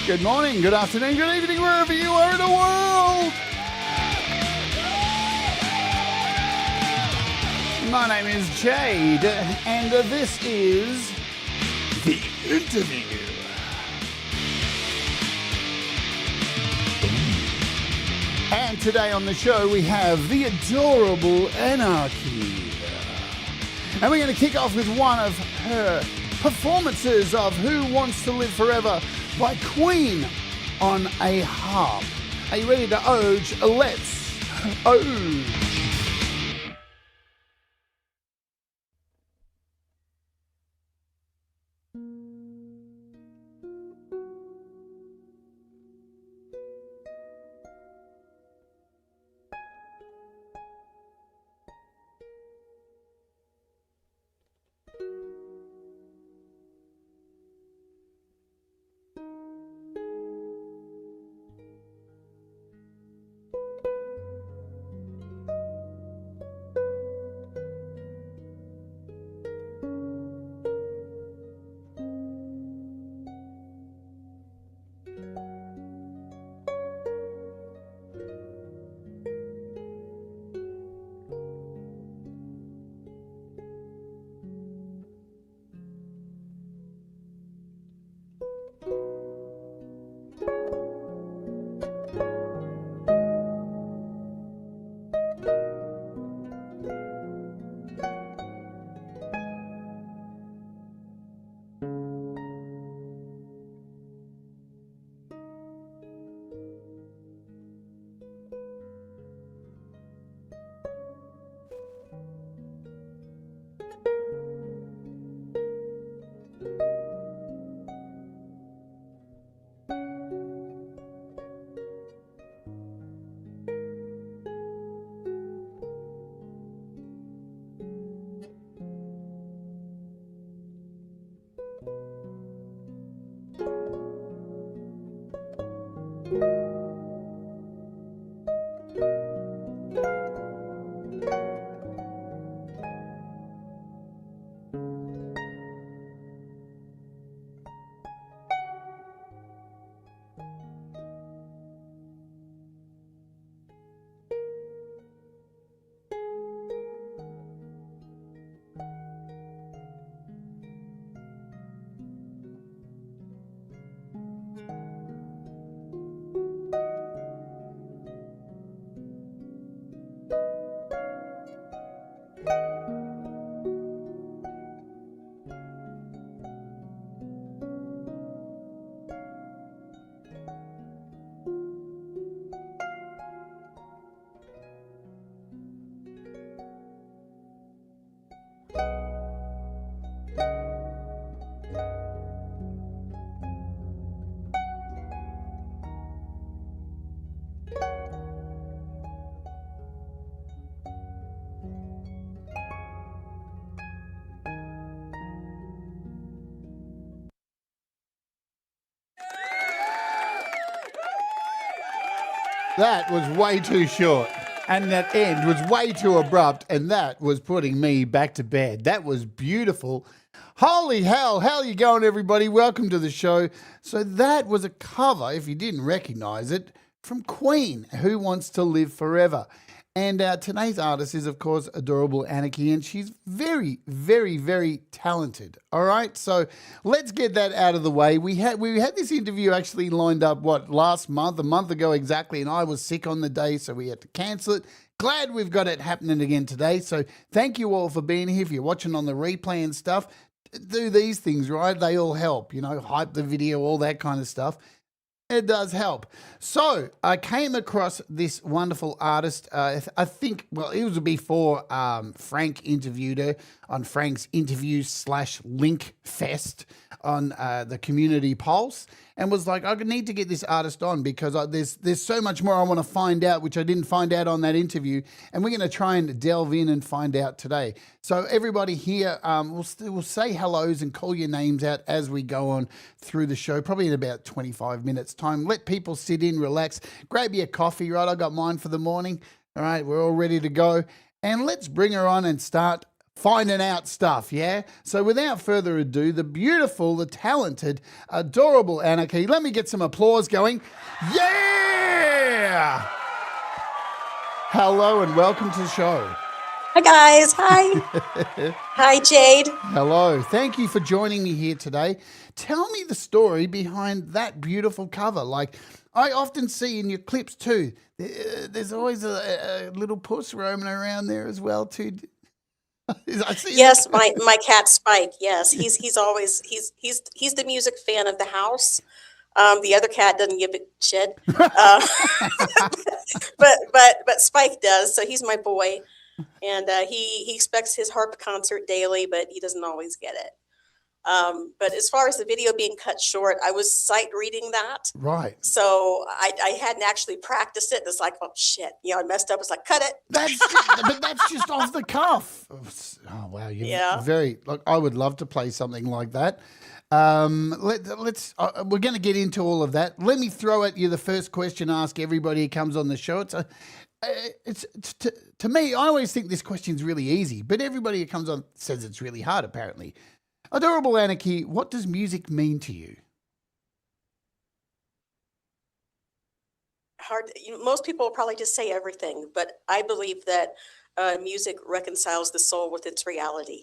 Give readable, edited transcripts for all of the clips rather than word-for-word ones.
Good morning, good afternoon, good evening, wherever you are in the world. My name is Jade, and this is The Interview. And today on the show we have the Adorable Anarchy. And we're going to kick off with one of her performances of Who Wants to Live Forever by Queen on a harp. Are you ready to oge? Let's oge. That was way too short, and that end was way too abrupt, and that was putting me back to bed. That was beautiful. Holy hell, how are you going, everybody? Welcome to the show. So that was a cover, if you didn't recognize it, from Queen, Who Wants to Live Forever. And today's artist is, of course, Adorable Anarchy, and she's very, very, very talented. All right, so let's get that out of the way. We had this interview actually lined up, last month, a month ago exactly, and I was sick on the day, so we had to cancel it. Glad we've got it happening again today, so thank you all for being here. If you're watching on the replay and stuff, do these things, right? They all help, hype the video, all that kind of stuff. It does help. So I came across this wonderful artist. I think, it was before Frank interviewed her on Frank's interview/link fest on the Community Pulse, and was like, I need to get this artist on because there's so much more I want to find out, which I didn't find out on that interview, and we're going to try and delve in and find out today. So everybody here, we'll say hellos and call your names out as we go on through the show, probably in about 25 minutes time. Let people sit in, relax, grab your coffee, right? I got mine for the morning. All right, we're all ready to go. And let's bring her on and start finding out stuff, yeah? So without further ado, the beautiful, the talented, Adorable Anarchy. Let me get some applause going. Yeah! Hello and welcome to the show. Hi, guys. Hi. Hi, Jade. Hello. Thank you for joining me here today. Tell me the story behind that beautiful cover. Like, I often see in your clips too, there's always a little puss roaming around there as well too. I see. Yes, my cat Spike. Yes, he's the music fan of the house. The other cat doesn't give a shit, but Spike does. So he's my boy, and he expects his harp concert daily, but he doesn't always get it. But as far as the video being cut short, I was sight reading that. Right. So I hadn't actually practiced it. It's like, oh shit, I messed up. It's like, cut it. But that's just off the cuff. Oh wow, very. Like, I would love to play something like that. Let's. We're going to get into all of that. Let me throw at you the first question. Ask everybody who comes on the show. It's to me. I always think this question's really easy, but everybody who comes on says it's really hard. Apparently. Adorable Anarchy, what does music mean to you? Hard. Most people will probably just say everything, but I believe that music reconciles the soul with its reality.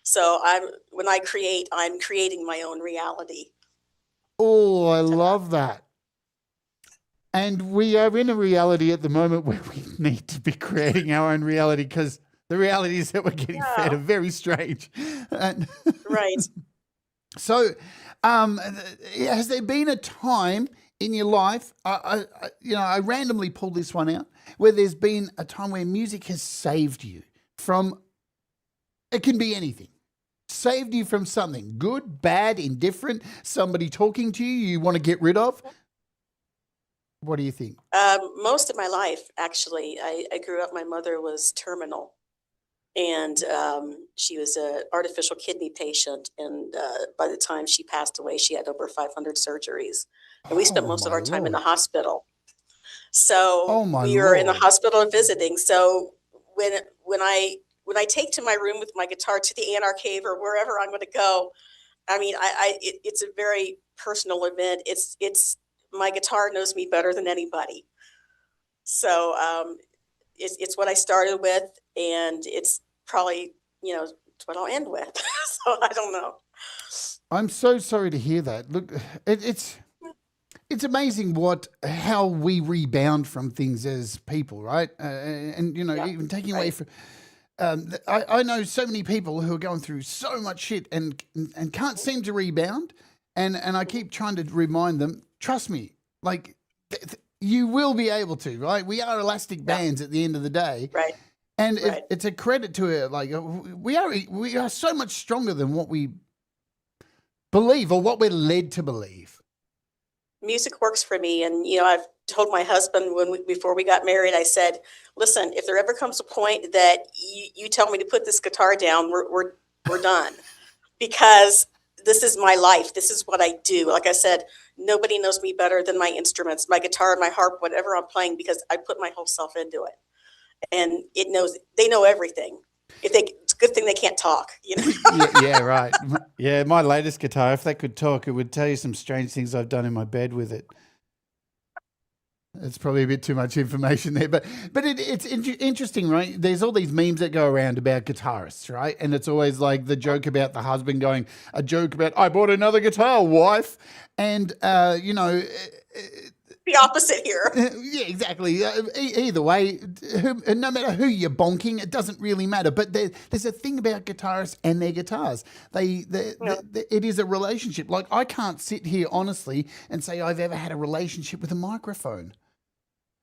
So when I create, I'm creating my own reality. Oh, I love that. And we are in a reality at the moment where we need to be creating our own reality because the realities that we're getting fed are very strange. Right. So, has there been a time in your life, I randomly pulled this one out, where there's been a time where music has saved you from, it can be anything, saved you from something, good, bad, indifferent, somebody talking to you want to get rid of? What do you think? Most of my life, actually, I grew up, my mother was terminal. And she was an artificial kidney patient. And by the time she passed away, she had over 500 surgeries. And we spent most of our time in the hospital. So we were in the hospital visiting. So when I take to my room with my guitar to the Anarch Cave or wherever I'm going to go, I mean, it's a very personal event. It's my guitar knows me better than anybody. So it's what I started with, and it's probably, it's what I'll end with. So I don't know. I'm so sorry to hear that. Look, it's amazing how we rebound from things as people, right? And even taking away from. I know so many people who are going through so much shit and can't seem to rebound, and I keep trying to remind them, trust me, like. You will be able to, right? We are elastic bands at the end of the day, right? And it's a credit to it. Like we are so much stronger than what we believe or what we're led to believe. Music works for me, and I've told my husband before we got married. I said, "Listen, if there ever comes a point that you tell me to put this guitar down, we're done, because this is my life. This is what I do." Like I said, nobody knows me better than my instruments, my guitar, my harp, whatever I'm playing, because I put my whole self into it. And they know everything. It's a good thing they can't talk, Yeah, right. Yeah, my latest guitar, if they could talk, it would tell you some strange things I've done in my bed with it. It's probably a bit too much information there, but it's interesting, right? There's all these memes that go around about guitarists, right? And it's always like the joke about the husband going, a joke about, I bought another guitar, wife. And, the opposite here. Yeah, exactly. Either way, no matter who you're bonking, it doesn't really matter. But there's a thing about guitarists and their guitars. It is a relationship. Like, I can't sit here honestly and say I've ever had a relationship with a microphone.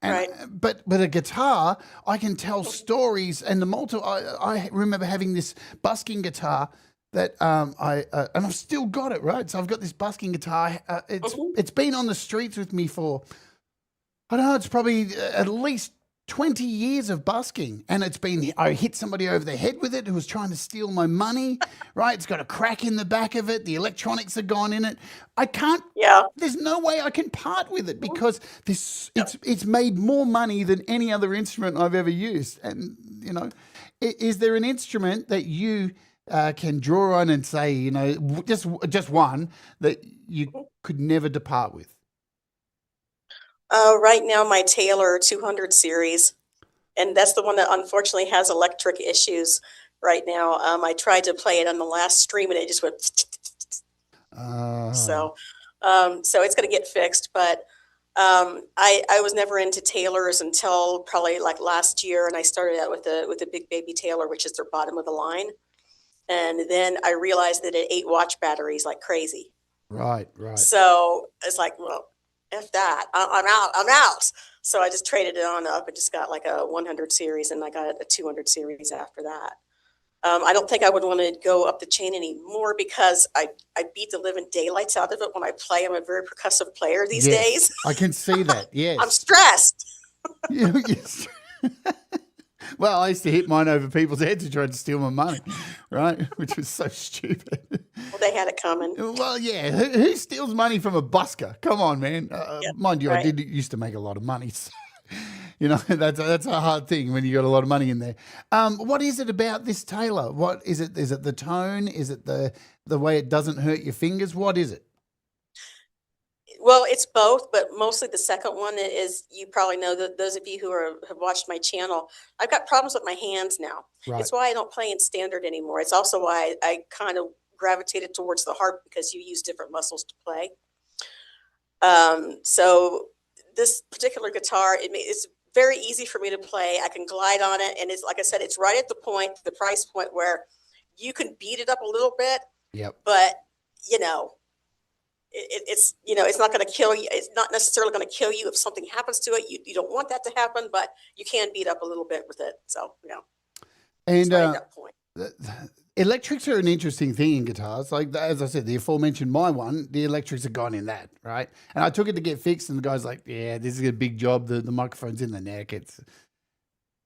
Right. But with a guitar, I can tell stories. And I remember having this busking guitar that and I've still got it, right? So I've got this busking guitar. It's been on the streets with me for, I don't know, it's probably at least 20 years of busking. And I hit somebody over the head with it who was trying to steal my money, right? It's got a crack in the back of it. The electronics are gone in it. I can't, there's no way I can part with it because it's made more money than any other instrument I've ever used. And, Is there an instrument that you can draw on and say, you know, just one that you could never depart with? Right now, my Taylor 200 series, and that's the one that unfortunately has electric issues right now. I tried to play it on the last stream, and it just went. So it's going to get fixed. But I was never into Taylors until probably like last year, and I started out with a Big Baby Taylor, which is their bottom of the line, and then I realized that it ate watch batteries like crazy. Right. So it's like, well, F that. I'm out. So I just traded it on up and just got like a 100 series, and I got a 200 series after that. I don't think I would want to go up the chain anymore because I beat the living daylights out of it when I play. I'm a very percussive player these days. I can see that. Yes. I'm stressed. Yes. Well, I used to hit mine over people's heads who tried to steal my money, right? Which was so stupid. Well, they had it coming. Well, yeah. Who steals money from a busker? Come on, man. Mind you, right. I used to make a lot of money. So, you know, that's a hard thing when you got a lot of money in there. What is it about this Taylor? What is it? Is it the tone? Is it the way it doesn't hurt your fingers? What is it? Well, it's both, but mostly the second one is, you probably know that those of you who have watched my channel, I've got problems with my hands now. Right. It's why I don't play in standard anymore. It's also why I kind of gravitated towards the harp, because you use different muscles to play. So this particular guitar, it's very easy for me to play. I can glide on it. And it's, like I said, it's right at the price point where you can beat it up a little bit. Yep. But, you know, it's not going to kill you. It's not necessarily going to kill you if something happens to it. You don't want that to happen, but you can beat up a little bit with it. So, you know, and right at that point. Electrics are an interesting thing in guitars. Like, as I said, the aforementioned my one, the electrics are gone in that, right? And I took it to get fixed, and the guy's like, yeah, this is a big job. The microphone's in the neck.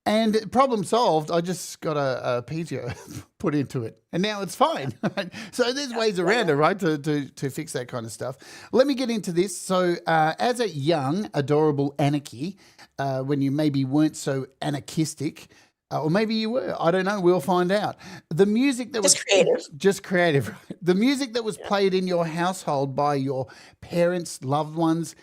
And problem solved. I just got a piezo put into it, and now it's fine. Right? So there's ways around it, right, to fix that kind of stuff. Let me get into this. So as a young, adorable anarchy, when you maybe weren't so anarchistic, or maybe you were, I don't know, we'll find out. The music that was creative. Right? The music that was played in your household by your parents, loved ones,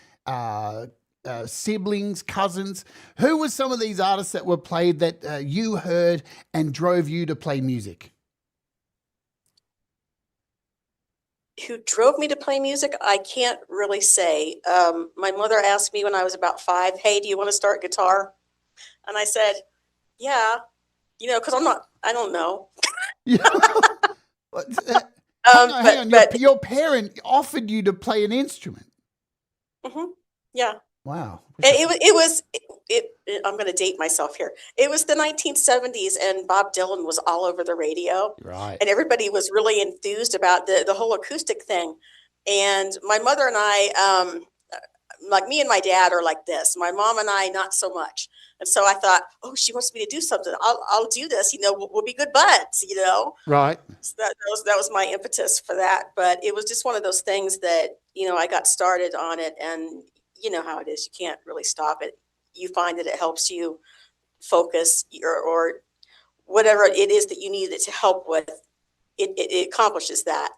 siblings, cousins. Who were some of these artists that were played that you heard and drove you to play music? Who drove me to play music? I can't really say. My mother asked me when I was about 5, hey, do you want to start guitar? And I said, yeah, you know, because I don't know. Hang on. Your parent offered you to play an instrument. Mm-hmm. Yeah. Wow. I'm going to date myself here. It was the 1970s, and Bob Dylan was all over the radio. Right. And everybody was really enthused about the whole acoustic thing. And my mother and I, like me and my dad are like this. My mom and I, not so much. And so I thought, oh, she wants me to do something. I'll do this. You know, we'll be good buds, you know. Right. So that was my impetus for that. But it was just one of those things that, you know, I got started on it, and you know how it is. You can't really stop it. You find that it helps you focus or whatever it is that you need it to help with. It accomplishes that.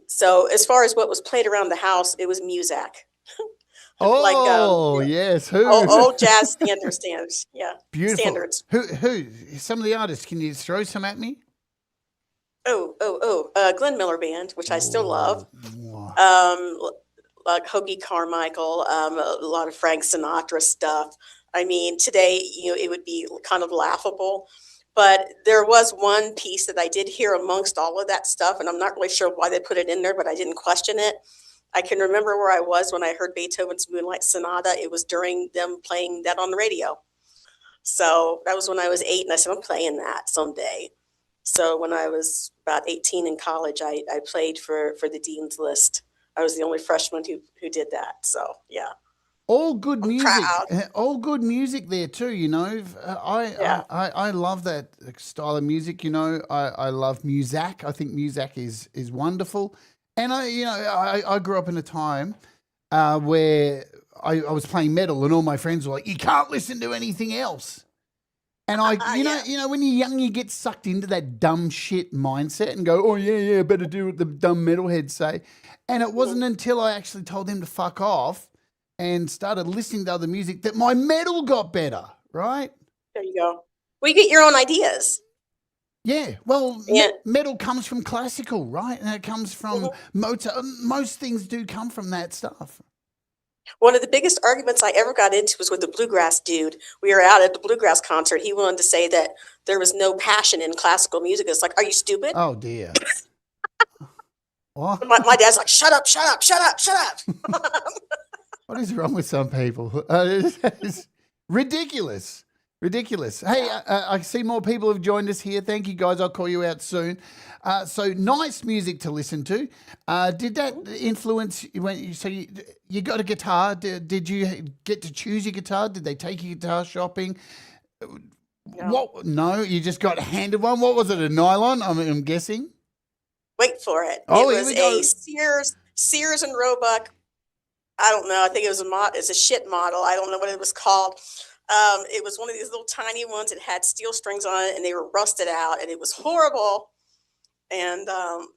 So as far as what was played around the house, it was music. Yes. Who? Old jazz standards. Yeah. Beautiful. Standards. Who? Some of the artists. Can you throw some at me? Glenn Miller Band, which I still love. Like Hoagie Carmichael, a lot of Frank Sinatra stuff. I mean, today, you know, it would be kind of laughable, but there was one piece that I did hear amongst all of that stuff, and I'm not really sure why they put it in there, but I didn't question it. I can remember where I was when I heard Beethoven's Moonlight Sonata. It was during them playing that on the radio. So that was when I was 8, and I said, I'm playing that someday. So when I was about 18 in college, I played for the Dean's List. I was the only freshman who did that. So, yeah. All good music. All good music there too, you know. I love that style of music, you know. I love Muzak. I think Muzak is wonderful. And I grew up in a time where I was playing metal, and all my friends were like, you can't listen to anything else. And when you're young, you get sucked into that dumb shit mindset and go, oh, yeah, better do what the dumb metalheads say. And it wasn't until I actually told them to fuck off and started listening to other music that my metal got better, right? There you go. Well, you get your own ideas. Yeah, well, metal comes from classical, right? And it comes from Mozart. Most things do come from that stuff. One of the biggest arguments I ever got into was with the bluegrass dude. We were out at the bluegrass concert. He wanted to say that there was no passion in classical music. It's like, are you stupid? Oh, dear. What? My dad's like, shut up, shut up, shut up, shut up. What is wrong with some people? It's ridiculous. Ridiculous. Hey, I see more people have joined us here. Thank you, guys. I'll call you out soon. So nice music to listen to. Did that influence when? So you got a guitar? Did you get to choose your guitar? Did they take your guitar shopping? No. No, you just got handed one. What was it? A nylon? I'm guessing. Wait for it. Oh, it was a Sears and Roebuck. I don't know. I think it was it's a shit model. I don't know what it was called. It was one of these little tiny ones. It had steel strings on it, and they were rusted out, and it was horrible. And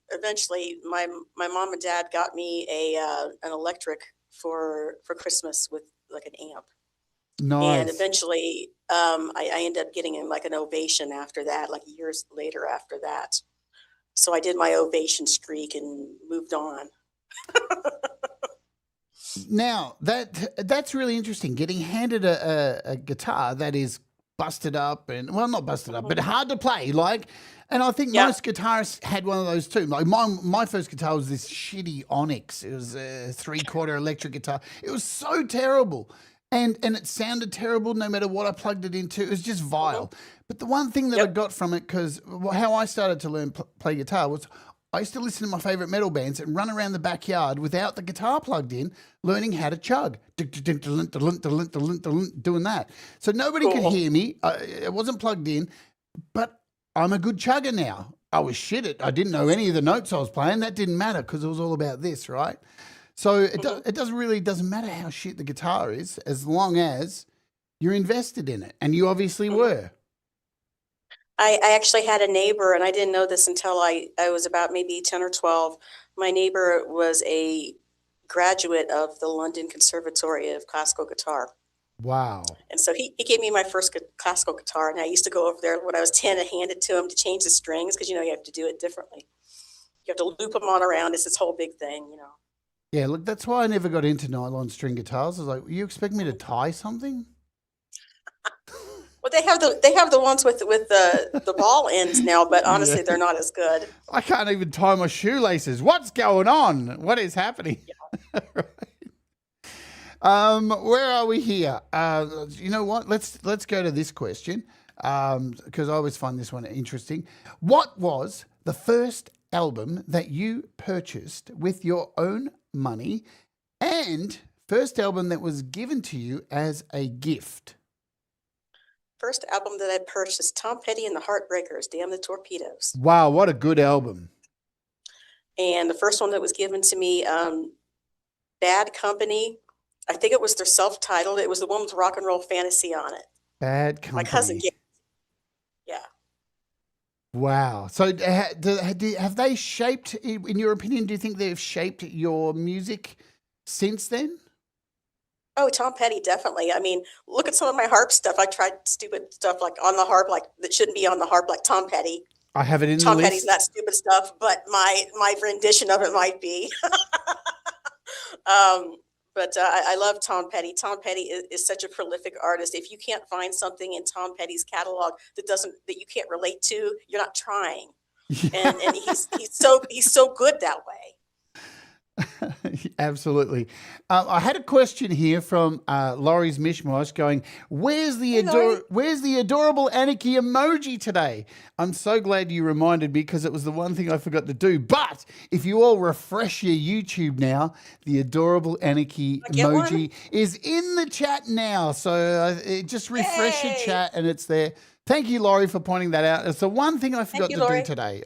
eventually, my mom and dad got me an electric for Christmas with like an amp. Nice. And eventually, I ended up getting like an Ovation after that, like years later after that. So I did my Ovation streak and moved on. Now, that's really interesting, getting handed a guitar that is busted up and, well, not busted up, but hard to play. And I think most guitarists had one of those too. Like my first guitar was this shitty Onyx. It was a 3/4 electric guitar. It was so terrible. And it sounded terrible no matter what I plugged it into. It was just vile. But the one thing that I got from it, because how I started to learn play guitar was I used to listen to my favorite metal bands and run around the backyard without the guitar plugged in, learning how to chug, doing that. So nobody could hear me. It wasn't plugged in, but I'm a good chugger now. I was shit at. I didn't know any of the notes I was playing. That didn't matter because it was all about this, right? So it doesn't matter how shit the guitar is, as long as you're invested in it, and you obviously were. I actually had a neighbor, and I didn't know this until I was about maybe 10 or 12. My neighbor was a graduate of the London Conservatory of Classical Guitar. Wow. And so he gave me my first classical guitar, and I used to go over there when I was 10 and hand it to him to change the strings because, you have to do it differently. You have to loop them on around. It's this whole big thing, Yeah, look, that's why I never got into nylon string guitars. I was like, you expect me to tie something? Well, they have the ones with the ball ends now, but honestly, they're not as good. I can't even tie my shoelaces. What's going on? What is happening? Yeah. Right. Where are we here? You know what? Let's go to this question because I always find this one interesting. What was the first album that you purchased with your own money and first album that was given to you as a gift? First album that I purchased, Tom Petty and the Heartbreakers, Damn the Torpedoes. Wow, what a good album. And the first one that was given to me, Bad Company, I think it was their self-titled. It was the one with Rock and Roll Fantasy on it. Bad Company. My cousin gave it. Yeah. Wow. So have they shaped, in your opinion, do you think they've shaped your music since then? Oh, Tom Petty, definitely. I mean, look at some of my harp stuff. I tried stupid stuff like on the harp, like that shouldn't be on the harp, like Tom Petty. I have it in Tom the Petty's list. not stupid stuff, but my rendition of it might be. But I love Tom Petty. Tom Petty is such a prolific artist. If you can't find something in Tom Petty's catalog that you can't relate to, you're not trying. Yeah. And he's so good that way. Absolutely. I had a question here from Laurie's Mishmash going, where's the Adorable Anarchy emoji today? I'm so glad you reminded me because it was the one thing I forgot to do. But if you all refresh your YouTube now, the Adorable Anarchy emoji is in the chat now. So just refresh your chat and it's there. Thank you, Laurie, for pointing that out. It's the one thing I forgot to do today.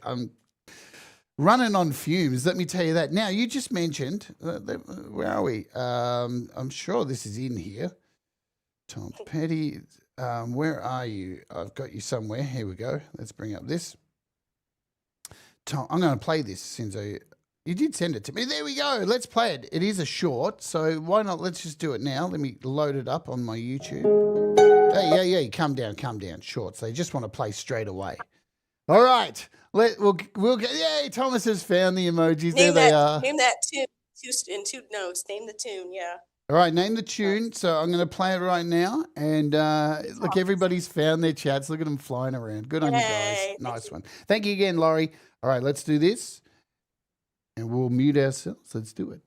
Running on fumes, let me tell you that. Now, you just mentioned, where are we? I'm sure this is in here. Tom Petty. Where are you? I've got you somewhere. Here we go. Let's bring up this. Tom, I'm going to play this since you did send it to me. There we go. Let's play it. It is a short, so why not? Let's just do it now. Let me load it up on my YouTube. Hey, calm down. Shorts. They just want to play straight away. All right. We'll get. Yay! Thomas has found the emojis. There they are. Name that tune in 2 notes. Name the tune. Yeah. All right, name the tune. So I'm going to play it right now. And look, everybody's found their chats. Look at them flying around. Good on you guys. Nice one. Thank you again, Laurie. All right, let's do this. And we'll mute ourselves. Let's do it.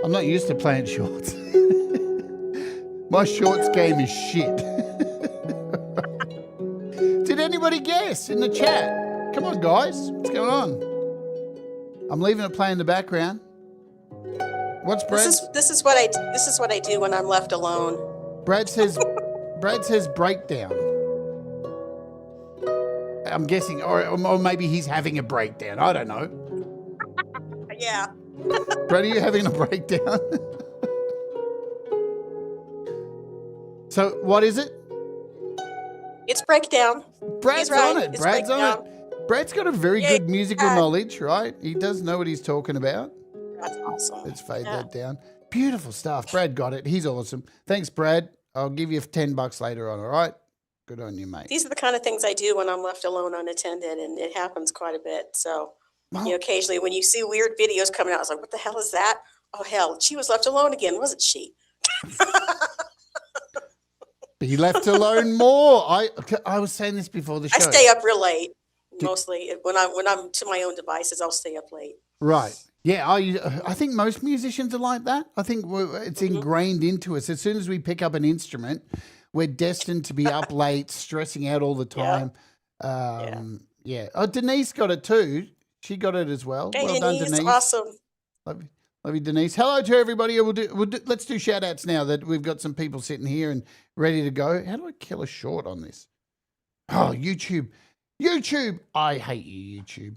I'm not used to playing shorts. My shorts game is shit. Did anybody guess in the chat? Come on, guys. What's going on? I'm leaving it playing in the background. What's Brad? This is what I do when I'm left alone. Brad says breakdown. I'm guessing, or maybe he's having a breakdown. I don't know. Yeah. Brad, are you having a breakdown? So what is it? It's breakdown. Brad's right. on it. It's Brad's breakdown. on it. Brad's got a very good musical knowledge, right? He does know what he's talking about. That's awesome. Let's fade that down. Beautiful stuff. Brad got it. He's awesome. Thanks, Brad. I'll give you $10 later on, all right? Good on you, mate. These are the kind of things I do when I'm left alone unattended, and it happens quite a bit. So, occasionally when you see weird videos coming out, I was like, what the hell is that? Oh, hell, she was left alone again, wasn't she? Be left alone more. I was saying this before the show. I stay up real late. Mostly when I'm to my own devices, I'll stay up late. Right. Yeah, I think most musicians are like that. I think it's ingrained into us. As soon as we pick up an instrument, we're destined to be up late, stressing out all the time. Yeah. Oh, Denise got it too. She got it as well. Hey, well done, Denise. Awesome. Love you, Denise. Hello to everybody. Let's do shout outs now that we've got some people sitting here and ready to go. How do I kill a short on this? Oh, YouTube. I hate you, YouTube,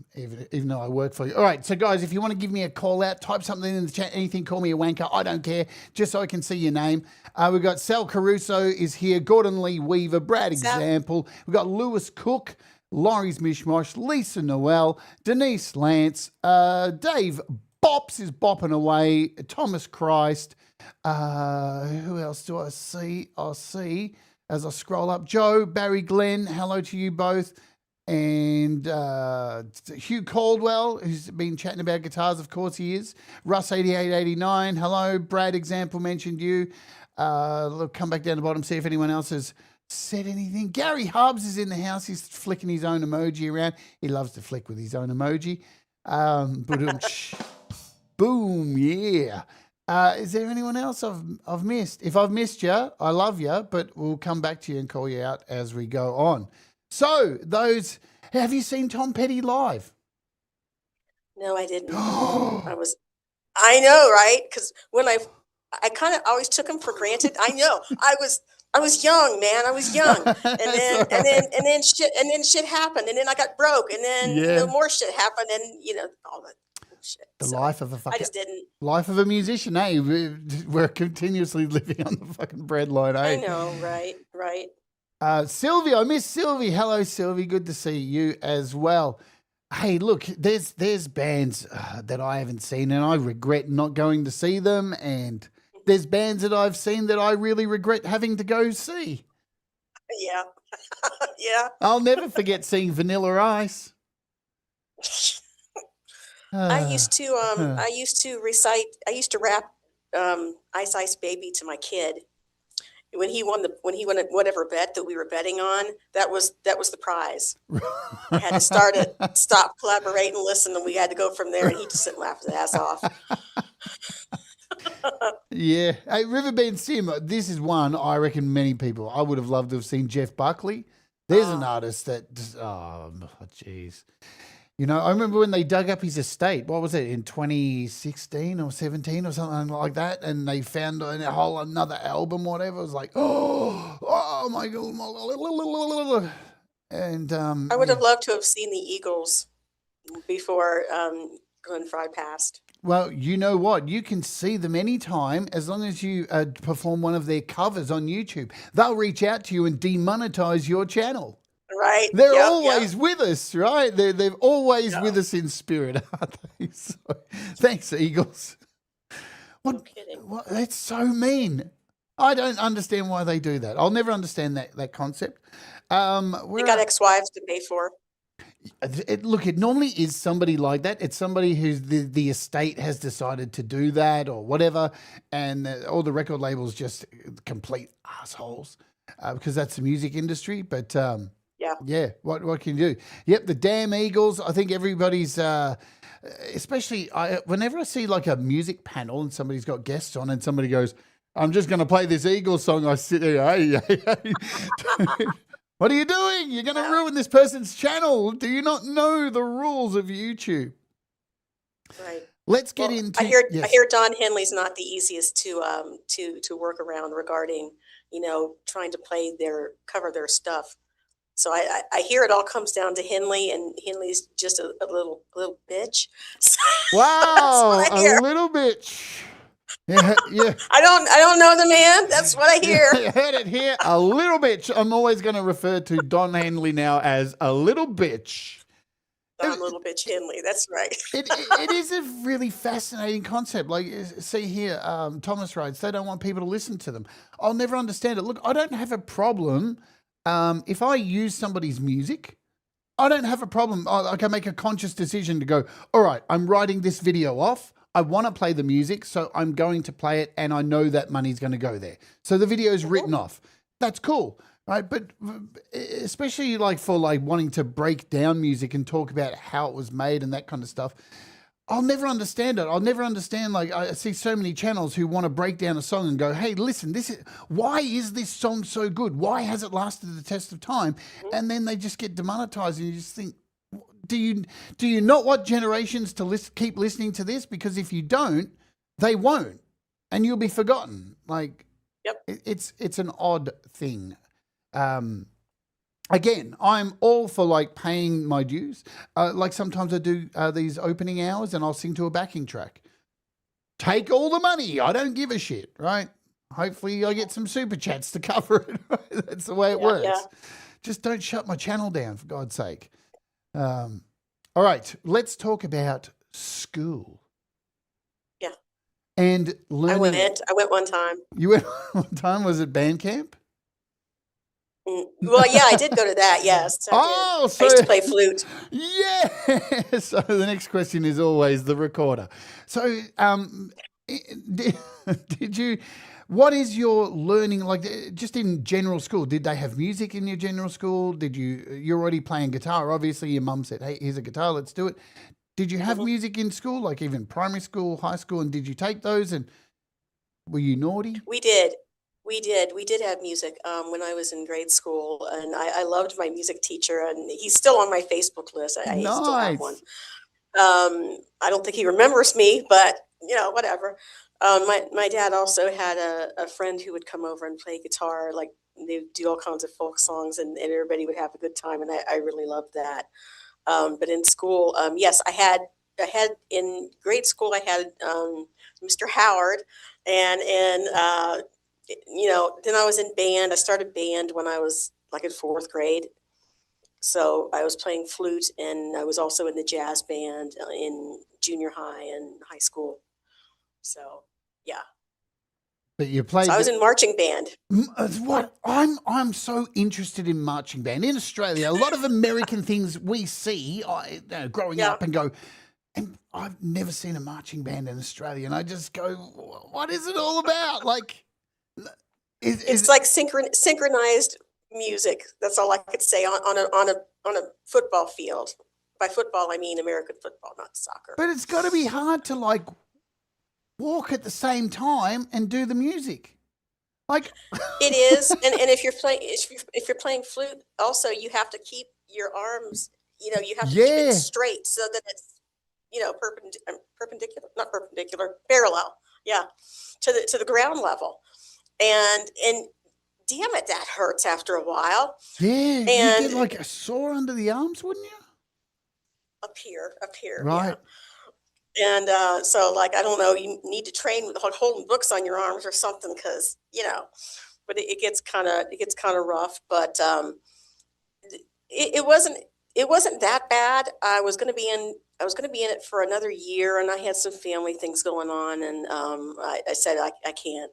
even though I work for you. All right, so guys, if you want to give me a call out, type something in the chat, anything, call me a wanker. I don't care, just so I can see your name. We've got Sal Caruso is here, Gordon Lee Weaver, Brad Example. We've got Lewis Cook, Laurie's Mishmosh, Lisa Noel, Denise Lance, Dave Bops is bopping away, Thomas Christ. Who else do I see? I'll see as I scroll up. Joe, Barry Glenn, hello to you both. And Hugh Caldwell, who's been chatting about guitars, of course he is. Russ8889, hello. Brad Example mentioned you. Look, come back down the bottom, see if anyone else has said anything. Gary Hubbs is in the house. He's flicking his own emoji around. He loves to flick with his own emoji. Boom, yeah. Is there anyone else I've missed? If I've missed you, I love you, but we'll come back to you and call you out as we go on. So have you seen Tom Petty live? No, I didn't. I know, right? Because when I kind of always took him for granted. I know. I was young, man. I was young, and then shit happened, and then I got broke, and then more shit happened, and all that shit. Life of a fucking. I just didn't. Life of a musician, eh? We're continuously living on the fucking breadline, eh? I know, right. Sylvie, I miss Sylvie. Hello, Sylvie. Good to see you as well. Hey, look, there's bands that I haven't seen and I regret not going to see them, and there's bands that I've seen that I really regret having to go see. Yeah. Yeah. I'll never forget seeing Vanilla Ice. I used to rap Ice Ice Baby to my kid. when he won whatever bet that we were betting on, that was the prize. I had to stop, collaborate, and listen, and we had to go from there. And he just sit and laugh his ass off. Yeah. Hey, Riverbend Sim, this is one I reckon many people, I would have loved to have seen Jeff Buckley. There's an artist that just, oh, jeez. You know, I remember when they dug up his estate, what was it, in 2016 or 17 or something like that, and they found a whole another album or whatever. It was like, oh my God. And I would have loved to have seen the Eagles before Glenn Fry passed. Well, you know what? You can see them anytime as long as you perform one of their covers on YouTube. They'll reach out to you and demonetize your channel. Right. They're always with us, right? They're always with us in spirit, aren't they? So, thanks, Eagles. No kidding. What, that's so mean. I don't understand why they do that. I'll never understand that concept. They got ex-wives to pay for. Look, it normally is somebody like that. It's somebody who's the estate has decided to do that or whatever, and all the record labels just complete assholes because that's the music industry. But yeah, what can you do? Yep, the damn Eagles. I think everybody's, especially whenever I see like a music panel and somebody's got guests on and somebody goes, "I'm just going to play this Eagles song," I sit there, hey. What are you doing? You're going to ruin this person's channel. Do you not know the rules of YouTube? Right. Let's get into. I hear Don Henley's not the easiest to work around regarding, trying to cover their stuff. So I hear it all comes down to Henley, and Henley's just a little bitch. Wow, a little bitch. Yeah. I don't know the man. That's what I hear. You heard it here. A little bitch. I'm always going to refer to Don Henley now as a little bitch. Don Little Bitch Henley. That's right. It is a really fascinating concept. Like, see here, Thomas writes, they don't want people to listen to them. I'll never understand it. Look, I don't have a problem if I use somebody's music. I don't have a problem. I can make a conscious decision to go, all right, I'm writing this video off. I want to play the music, so I'm going to play it, and I know that money's going to go there. So the video is written off. That's cool, right? But especially like for like wanting to break down music and talk about how it was made and that kind of stuff, I'll never understand it. I'll never understand. Like, I see so many channels who want to break down a song and go, "Hey, listen, why is this song so good? Why has it lasted the test of time?" And then they just get demonetized, and you just think, do you not want generations to keep listening to this? Because if you don't, they won't, and you'll be forgotten. Like, yep. It's an odd thing. Again, I'm all for like paying my dues. Like sometimes I do these opening hours, and I'll sing to a backing track. Take all the money. I don't give a shit, right? Hopefully I get some super chats to cover it. Right? That's the way it works. Yeah. Just don't shut my channel down, for God's sake. All right, let's talk about school. Yeah. And learning. I went one time. You went one time? Was it Bandcamp? Well, yeah, I did go to that, yes. So I used to play flute. Yeah. So the next question is always the recorder. So did you... What is your learning like just in general school? Did they have music in your general school? You're already playing guitar. Obviously your mum said, "Hey, here's a guitar, let's do it." Did you have music in school, like even primary school, high school? And did you take those, and were you naughty? We did have music when I was in grade school, and I loved my music teacher, and he's still on my Facebook list. I still have one. I don't think he remembers me, but whatever. My dad also had a friend who would come over and play guitar. Like, they would do all kinds of folk songs, and everybody would have a good time, and I really loved that. But in school, yes, I had in grade school, I had Mr. Howard, and then I was in band. I started band when I was like in 4th grade. So I was playing flute, and I was also in the jazz band in junior high and high school. So, yeah. But you played. So I was in marching band. What I'm so interested in marching band in Australia. A lot of American things we see growing up and go, and I've never seen a marching band in Australia, and I just go, what is it all about? Like, It's like synchronized music. That's all I could say on a football field. By football, I mean American football, not soccer. But it's got to be hard to like walk at the same time and do the music. Like it is, and if you're playing flute, also you have to keep your arms. You have to keep it straight so that it's perpendicular, not perpendicular, parallel. Yeah, to the ground level, and damn it, that hurts after a while. Yeah, and you get like a sore under the arms, wouldn't you? Up here, right. Yeah. And so, like, I don't know, you need to train with holding books on your arms or something, because but it gets kind of rough. But it wasn't that bad. I was going to be in it for another year, and I had some family things going on, and I said I can't,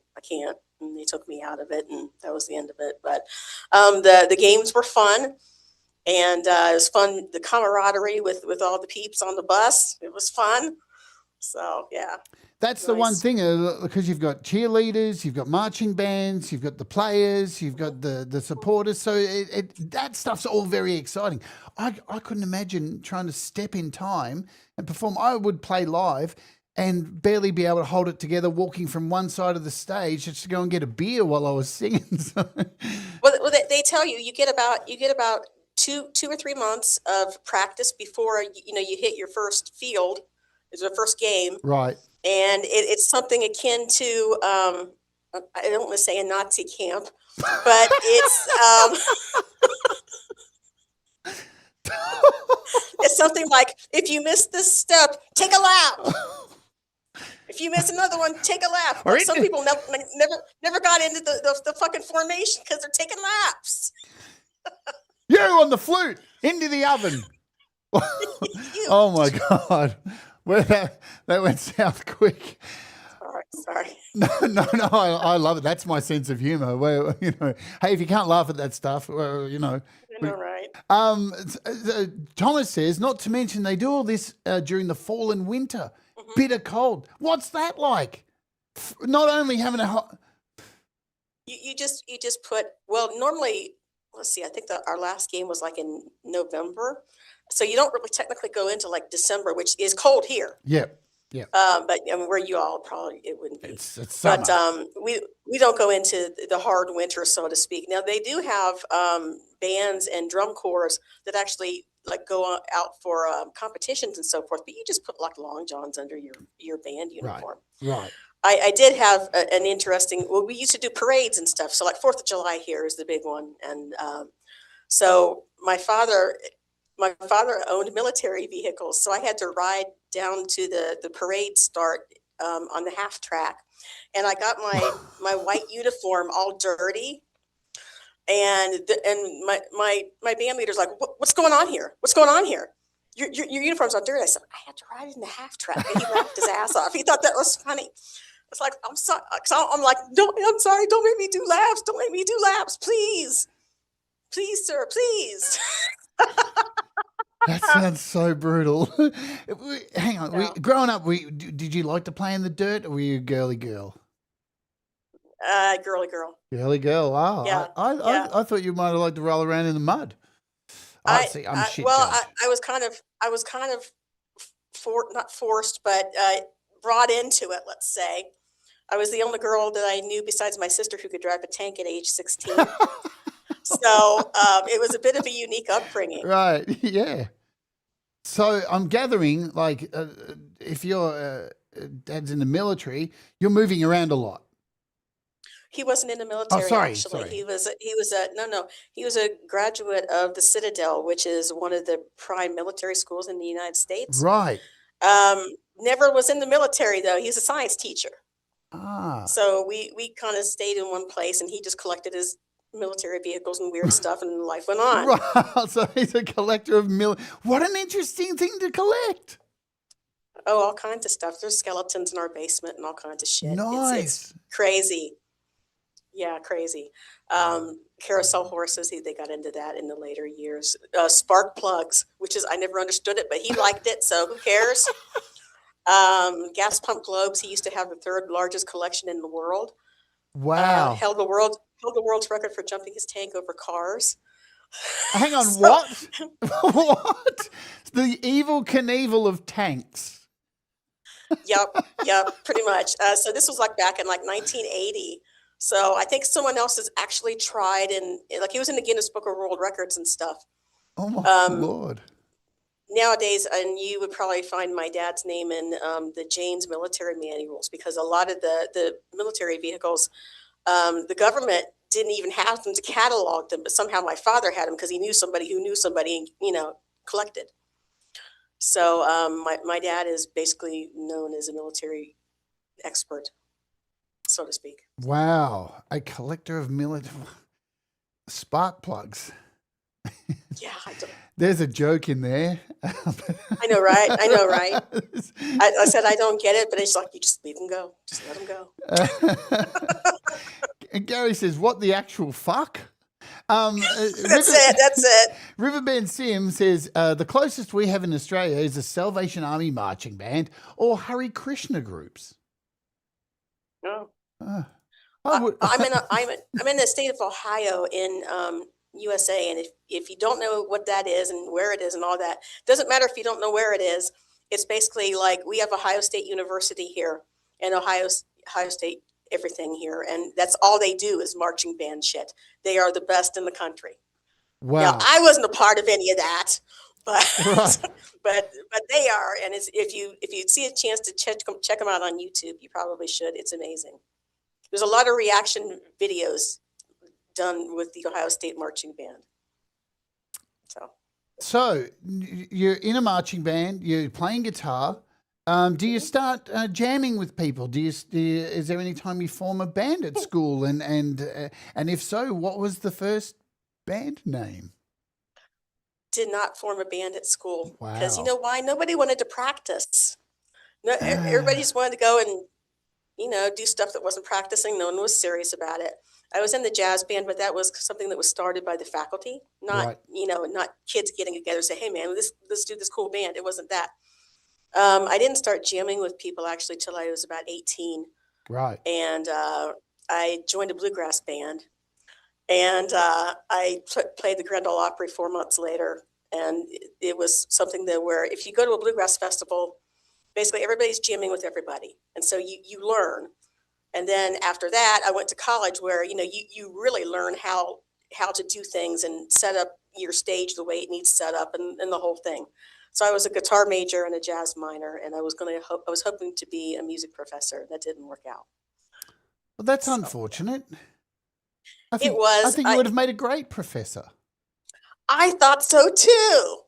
and they took me out of it, and that was the end of it. But the games were fun, and it was fun. The camaraderie with all the peeps on the bus, it was fun. So yeah, that's the one thing, because you've got cheerleaders, you've got marching bands, you've got the players, you've got the supporters. So that stuff's all very exciting. I couldn't imagine trying to step in time and perform. I would play live and barely be able to hold it together, walking from one side of the stage just to go and get a beer while I was singing. So. Well, they tell you get about 2 or 3 months of practice before you hit your first field. It's the first game, right? And it's something akin to I don't want to say a Nazi camp, but it's it's something like, if you miss this step, take a lap. If you miss another one, take a lap. Like, some people never got into the fucking formation because they're taking laps. You on the flute into the oven. Oh my God. Well, that went south quick. Sorry. No, I love it. That's my sense of humor. Well, hey, if you can't laugh at that stuff, well, I know, right? Thomas says, not to mention they do all this during the fall and winter. Mm-hmm. Bitter cold. What's that like? Not only having you just put, well, normally, let's see, I think our last game was like in November. So you don't really technically go into like December, which is cold here. Yeah. But where you all probably, it wouldn't be. It's summer. But we don't go into the hard winter, so to speak. Now they do have bands and drum corps that actually like go out for competitions and so forth. But you just put like long johns under your band uniform. Right. I did have an interesting. Well, we used to do parades and stuff. So like 4th of July here is the big one, and so my father owned military vehicles, so I had to ride down to the parade start on the half track, and I got my white uniform all dirty, and my band leader's like, what's going on here? What's going on here? Your uniform's all dirty. I said, I had to ride in the half track, and he laughed his ass off. He thought that was funny. It's like, I'm sorry. I'm like, I'm sorry. Don't make me do laps. Don't make me do laps, please, sir, please. That sounds so brutal. Hang on. No. Growing up, did you like to play in the dirt, or were you a girly girl? Girly girl. Girly girl. Wow. Yeah. I thought you might have liked to roll around in the mud. I'm shit. Well, I was kind of not forced, but brought into it. Let's say I was the only girl that I knew besides my sister who could drive a tank at age 16. So it was a bit of a unique upbringing. Right. Yeah. So I'm gathering, like, if your dad's in the military, you're moving around a lot. He wasn't in the military. Sorry. He was a graduate of the Citadel, which is one of the prime military schools in the United States. Right. Never was in the military though. He's a science teacher. Ah. So we kind of stayed in one place, and he just collected his military vehicles and weird stuff, and life went on. Right. So he's a collector of What an interesting thing to collect. Oh, all kinds of stuff. There's skeletons in our basement and all kinds of shit. Nice. It's crazy. Yeah, crazy. Carousel horses, they got into that in the later years. Spark plugs, which is, I never understood it, but he liked it, so who cares? Gas pump globes. He used to have the 3rd largest collection in the world. Wow. Hell, the held the world's record for jumping his tank over cars. Hang on, So- what? What? The Evil Knievel of tanks. Yep, pretty much. So this was like back in like 1980. So I think someone else has actually tried, and like he was in the Guinness Book of World Records and stuff. Oh my Lord. Nowadays, and you would probably find my dad's name in the Jane's military manuals, because a lot of the military vehicles, the government didn't even have them to catalog them, but somehow my father had them because he knew somebody who knew somebody and, collected. So my dad is basically known as a military expert, so to speak. Wow. A collector of military spark plugs. Yeah, I don't. There's a joke in there. I know, right? I said I don't get it, but it's like, you just leave them go. Just let them go. And Gary says, what the actual fuck? That's it. Riverbend Sim says, the closest we have in Australia is the Salvation Army marching band or Hare Krishna groups. No. Uh, I'm in the state of Ohio in USA, and if you don't know what that is and where it is and all that, doesn't matter if you don't know where it is. It's basically like we have Ohio State University here, and Ohio State everything here, and that's all they do is marching band shit. They are the best in the country. Wow. Now, I wasn't a part of any of that, but Right. but they are, and if you see a chance to check them out on YouTube, you probably should. It's amazing. There's a lot of reaction videos done with the Ohio State marching band. So you're in a marching band, you're playing guitar. Do you start jamming with people? Is there any time you form a band at school? And if so, what was the first band name? Did not form a band at school because Wow. you know why? Nobody wanted to practice. No, everybody just wanted to go and do stuff that wasn't practicing. No one was serious about it. I was in the jazz band, but that was something that was started by the faculty, not Right. not kids getting together and say, "Hey, man, let's do this cool band." It wasn't that. I didn't start jamming with people actually till I was about 18, Right. and I joined a bluegrass band, and I played the Grand Ole Opry 4 months later, and it was something that where if you go to a bluegrass festival, basically everybody's jamming with everybody, and so you learn. And then after that, I went to college where you really learn how to do things and set up your stage the way it needs set up and the whole thing. So I was a guitar major and a jazz minor, and I was hoping to be a music professor. That didn't work out. Well, that's So unfortunate. I was. think you would have made a great professor. I thought so too,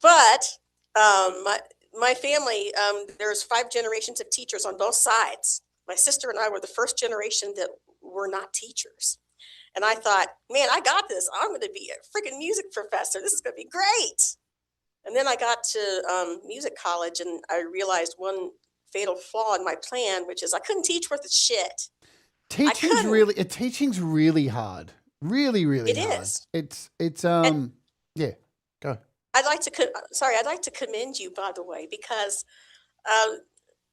but my family, there's 5 generations of teachers on both sides. My sister and I were the first generation that were not teachers. And I thought, man, I got this. I'm going to be a freaking music professor. This is going to be great. And then I got to music college, and I realized one fatal flaw in my plan, which is I couldn't teach worth a shit. Teaching's really hard. Really, really It hard. is. It's And yeah. Go. I'd like to commend you, by the way, because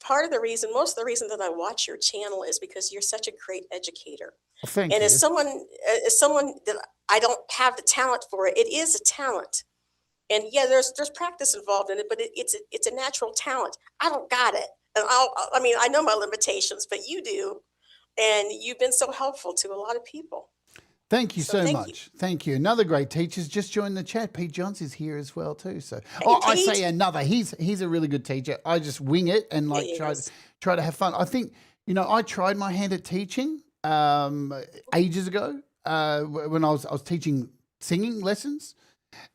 most of the reason that I watch your channel is because you're such a great educator. Well, thank And you. as someone that I don't have the talent for it, it is a talent. And yeah, there's practice involved in it, but it's a natural talent. I don't got it. And I know my limitations, but you do. And you've been so helpful to a lot of people. Thank you so thank much. you. Thank you. Another great teacher's just joined the chat. Pete Johns is here as well too. So I Pete. say another. He's a really good teacher. I just wing it and like He is. try to have fun. I think I tried my hand at teaching ages ago when I was teaching singing lessons,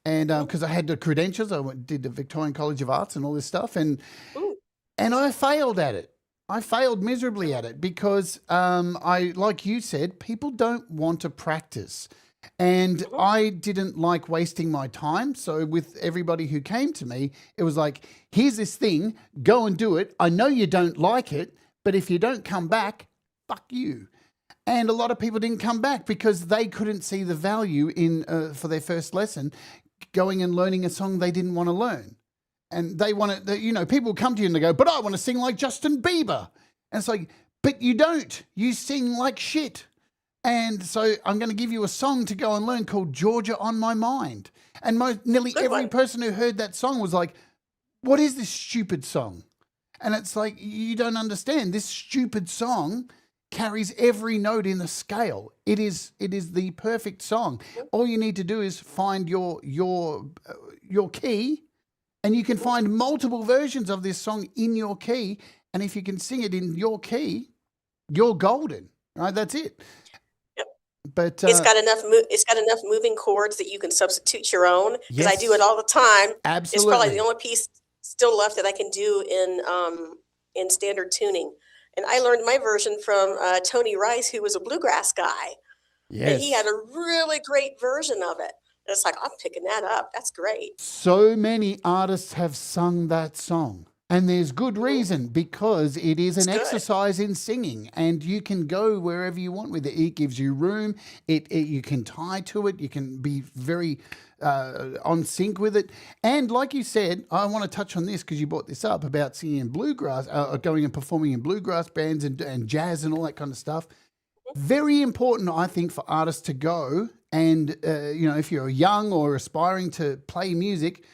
and because I had the credentials, did the Victorian College of Arts and all this stuff, and Ooh. I failed at it. I failed miserably at it because like you said, people don't want to practice. And I didn't like wasting my time. So with everybody who came to me, it was like, here's this thing, go and do it. I know you don't like it, but if you don't come back, fuck you. And a lot of people didn't come back because they couldn't see the value in for their first lesson, going and learning a song they didn't want to learn. And they want to, people come to you and they go, but I want to sing like Justin Bieber. And it's like, but you don't. You sing like shit. And so I'm going to give you a song to go and learn called Georgia on My Mind. And nearly Good every one. person who heard that song was like, what is this stupid song? And it's like, you don't understand. This stupid song carries every note in the scale. It is the perfect song. All you need to do is find your key, and you can find multiple versions of this song in your key. And if you can sing it in your key, you're golden. Right? That's it. Yep. But it's got enough moving chords that you can substitute your own. Because I do it yes, all the time. absolutely. It's probably the only piece still left that I can do in standard tuning. And I learned my version from Tony Rice, who was a bluegrass guy. Yes. And he had a really great version of it. And it's like, I'm picking that up. That's great. So many artists have sung that song. And there's good reason, because it is an exercise in singing, and you can go wherever you want with it. It gives you room. You can tie to it. You can be very on sync with it. And like you said, I want to touch on this because you brought this up about singing in bluegrass, going and performing in bluegrass bands and jazz and all that kind of stuff. Very important, I think, for artists to go and, if you're young or aspiring to play music,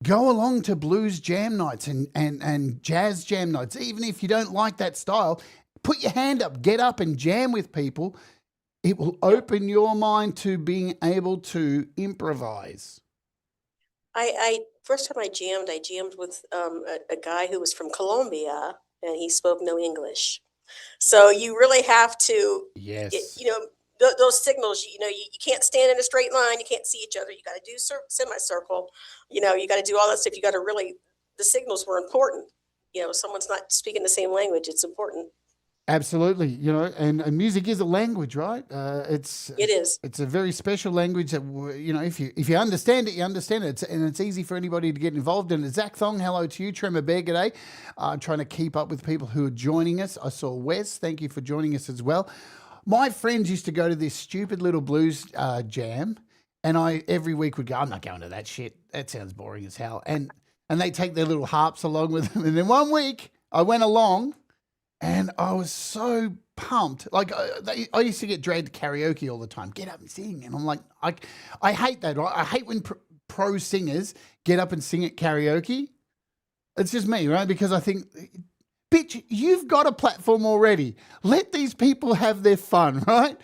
go along to blues jam nights and jazz jam nights. Even if you don't like that style, put your hand up, get up and jam with people. It will open your mind to being able to improvise. First time I jammed with a guy who was from Colombia, and he spoke no English. So you really have to, Yes. those signals, you can't stand in a straight line. You can't see each other. You got to do semicircle. You got to do all that stuff. You got to the signals were important. Someone's not speaking the same language. It's important. Absolutely. And music is a language, right? It is. It's a very special language that, if you understand it, you understand it. And it's easy for anybody to get involved in it. Zach Thong, hello to you. Tremor Bear, g'day. Trying to keep up with people who are joining us. I saw Wes. Thank you for joining us as well. My friends used to go to this stupid little blues jam, and I every week would go, I'm not going to that shit. That sounds boring as hell. And they take their little harps along with them. And then one week I went along, and I was so pumped. Like I used to get dragged to karaoke all the time. Get up and sing. And I'm like, I hate that. Right? I hate when pro singers get up and sing at karaoke. It's just me, right? Because I think, bitch, you've got a platform already. Let these people have their fun, right?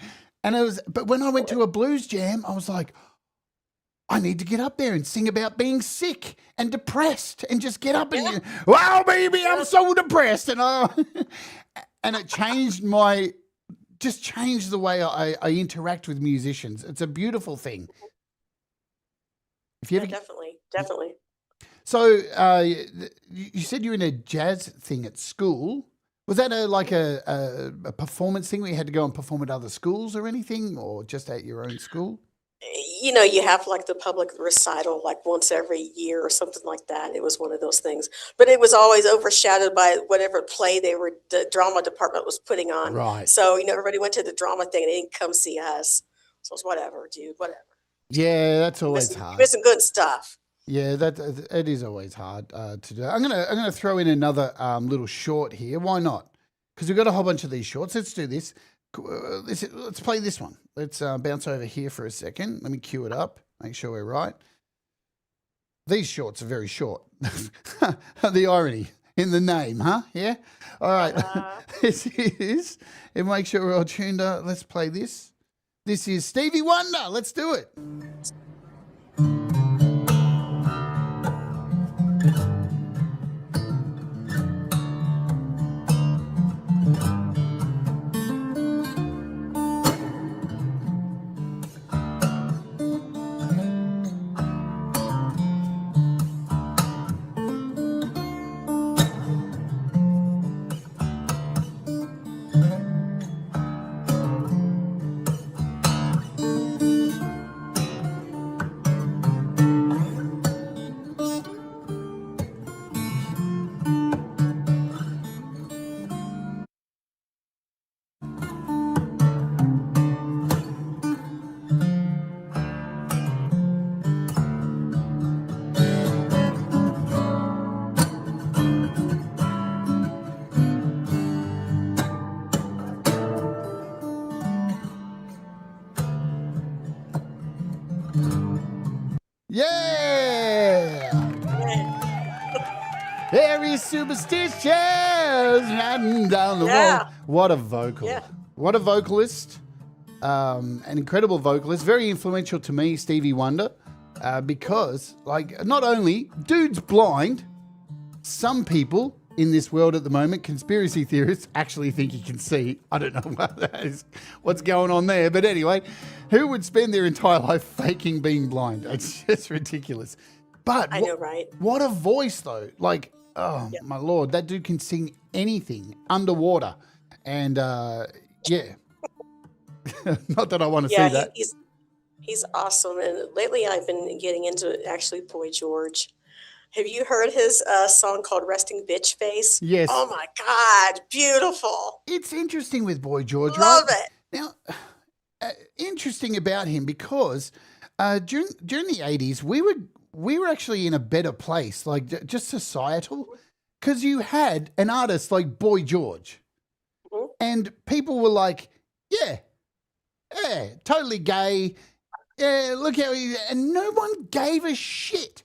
But when I went to a blues jam, I was like, I need to get up there and sing about being sick and depressed and just get up and, wow, baby, I'm so depressed. And it changed changed the way I interact with musicians. It's a beautiful thing. Definitely. So you said you were in a jazz thing at school. Was that a performance thing where you had to go and perform at other schools or anything, or just at your own school? You have like the public recital like once every year or something like that. It was one of those things, but it was always overshadowed by whatever play the drama department was putting on. Right. So, everybody went to the drama thing and they didn't come see us. So it's whatever, dude, whatever. Yeah, that's always hard. Missing good stuff. Yeah, it is always hard to do. I'm gonna throw in another little short here. Why not? Because we've got a whole bunch of these shorts. Let's do this. Let's play this one. Let's bounce over here for a second. Let me cue it up. Make sure we're right. These shorts are very short. The irony in the name, huh? Yeah. All right. This is. And make sure we're all tuned up. Let's play this. This is Stevie Wonder. Let's do it. Yeah. There is superstitions riding down the wall. What a vocal. Yeah. What a vocalist. An incredible vocalist. Very influential to me, Stevie Wonder. Because, like, not only dude's blind, some people in this world at the moment, conspiracy theorists, actually think he can see. I don't know what that is, what's going on there. But anyway, who would spend their entire life faking being blind? It's just ridiculous. But I know, right? What a voice, though. Like, oh, my Lord, that dude can sing anything underwater. And, yeah. Not that I want to see that. He's awesome. And lately I've been getting into actually Boy George. Have you heard his song called Resting Bitch Face? Yes. Oh my God, beautiful. It's interesting with Boy George, Love right? it. Now, interesting about him because during the 80s, we were actually in a better place, like just societal, because you had an artist like Boy George. Mm-hmm. And people were like, yeah, totally gay. Yeah, look how he, and no one gave a shit.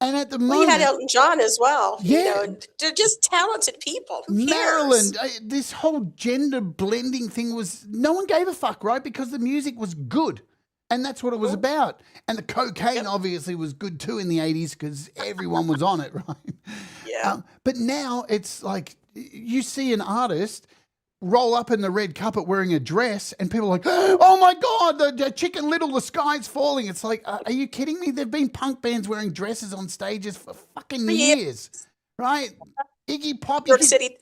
And at the moment, you had Elton John as well. Yeah, you know, they're just talented people. Who Marilyn, cares? This whole gender blending thing was no one gave a fuck, right? Because the music was good, and that's what it was about. And the cocaine obviously was good too in the 80s because everyone was on it, right? Yeah. But now it's like you see an artist roll up in the red carpet wearing a dress and people are like, oh my God, the Chicken Little, the sky's falling. It's like, are you kidding me? There've been punk bands wearing dresses on stages for fucking years, right? Iggy Pop. New York City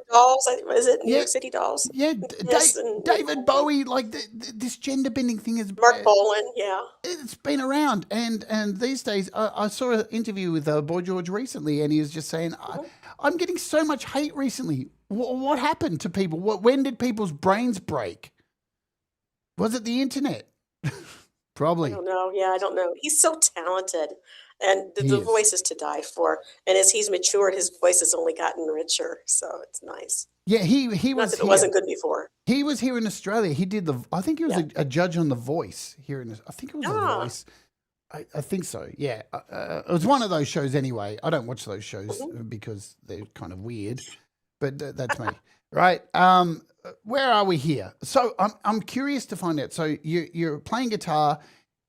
Dolls, was it? New York City Dolls. Yeah, Yes, David Bowie, like this gender bending thing is... Mark Bolan, yeah. It's been around. And these days, I saw an interview with Boy George recently and he was just saying, I'm getting so much hate recently. What happened to people? When did people's brains break? Was it the internet? Probably. I don't know. Yeah, I don't know. He's so talented. And the voice is to die for. And as he's matured, his voice has only gotten richer. So it's nice. Yeah, he was. Not that it wasn't good before. He was here in Australia. He did I think he was a judge on The Voice here in. I think it was The Voice. I think so. Yeah, it was one of those shows anyway. I don't watch those shows because they're kind of weird, but that's me, right? Where are we here? So I'm curious to find out. So you're playing guitar.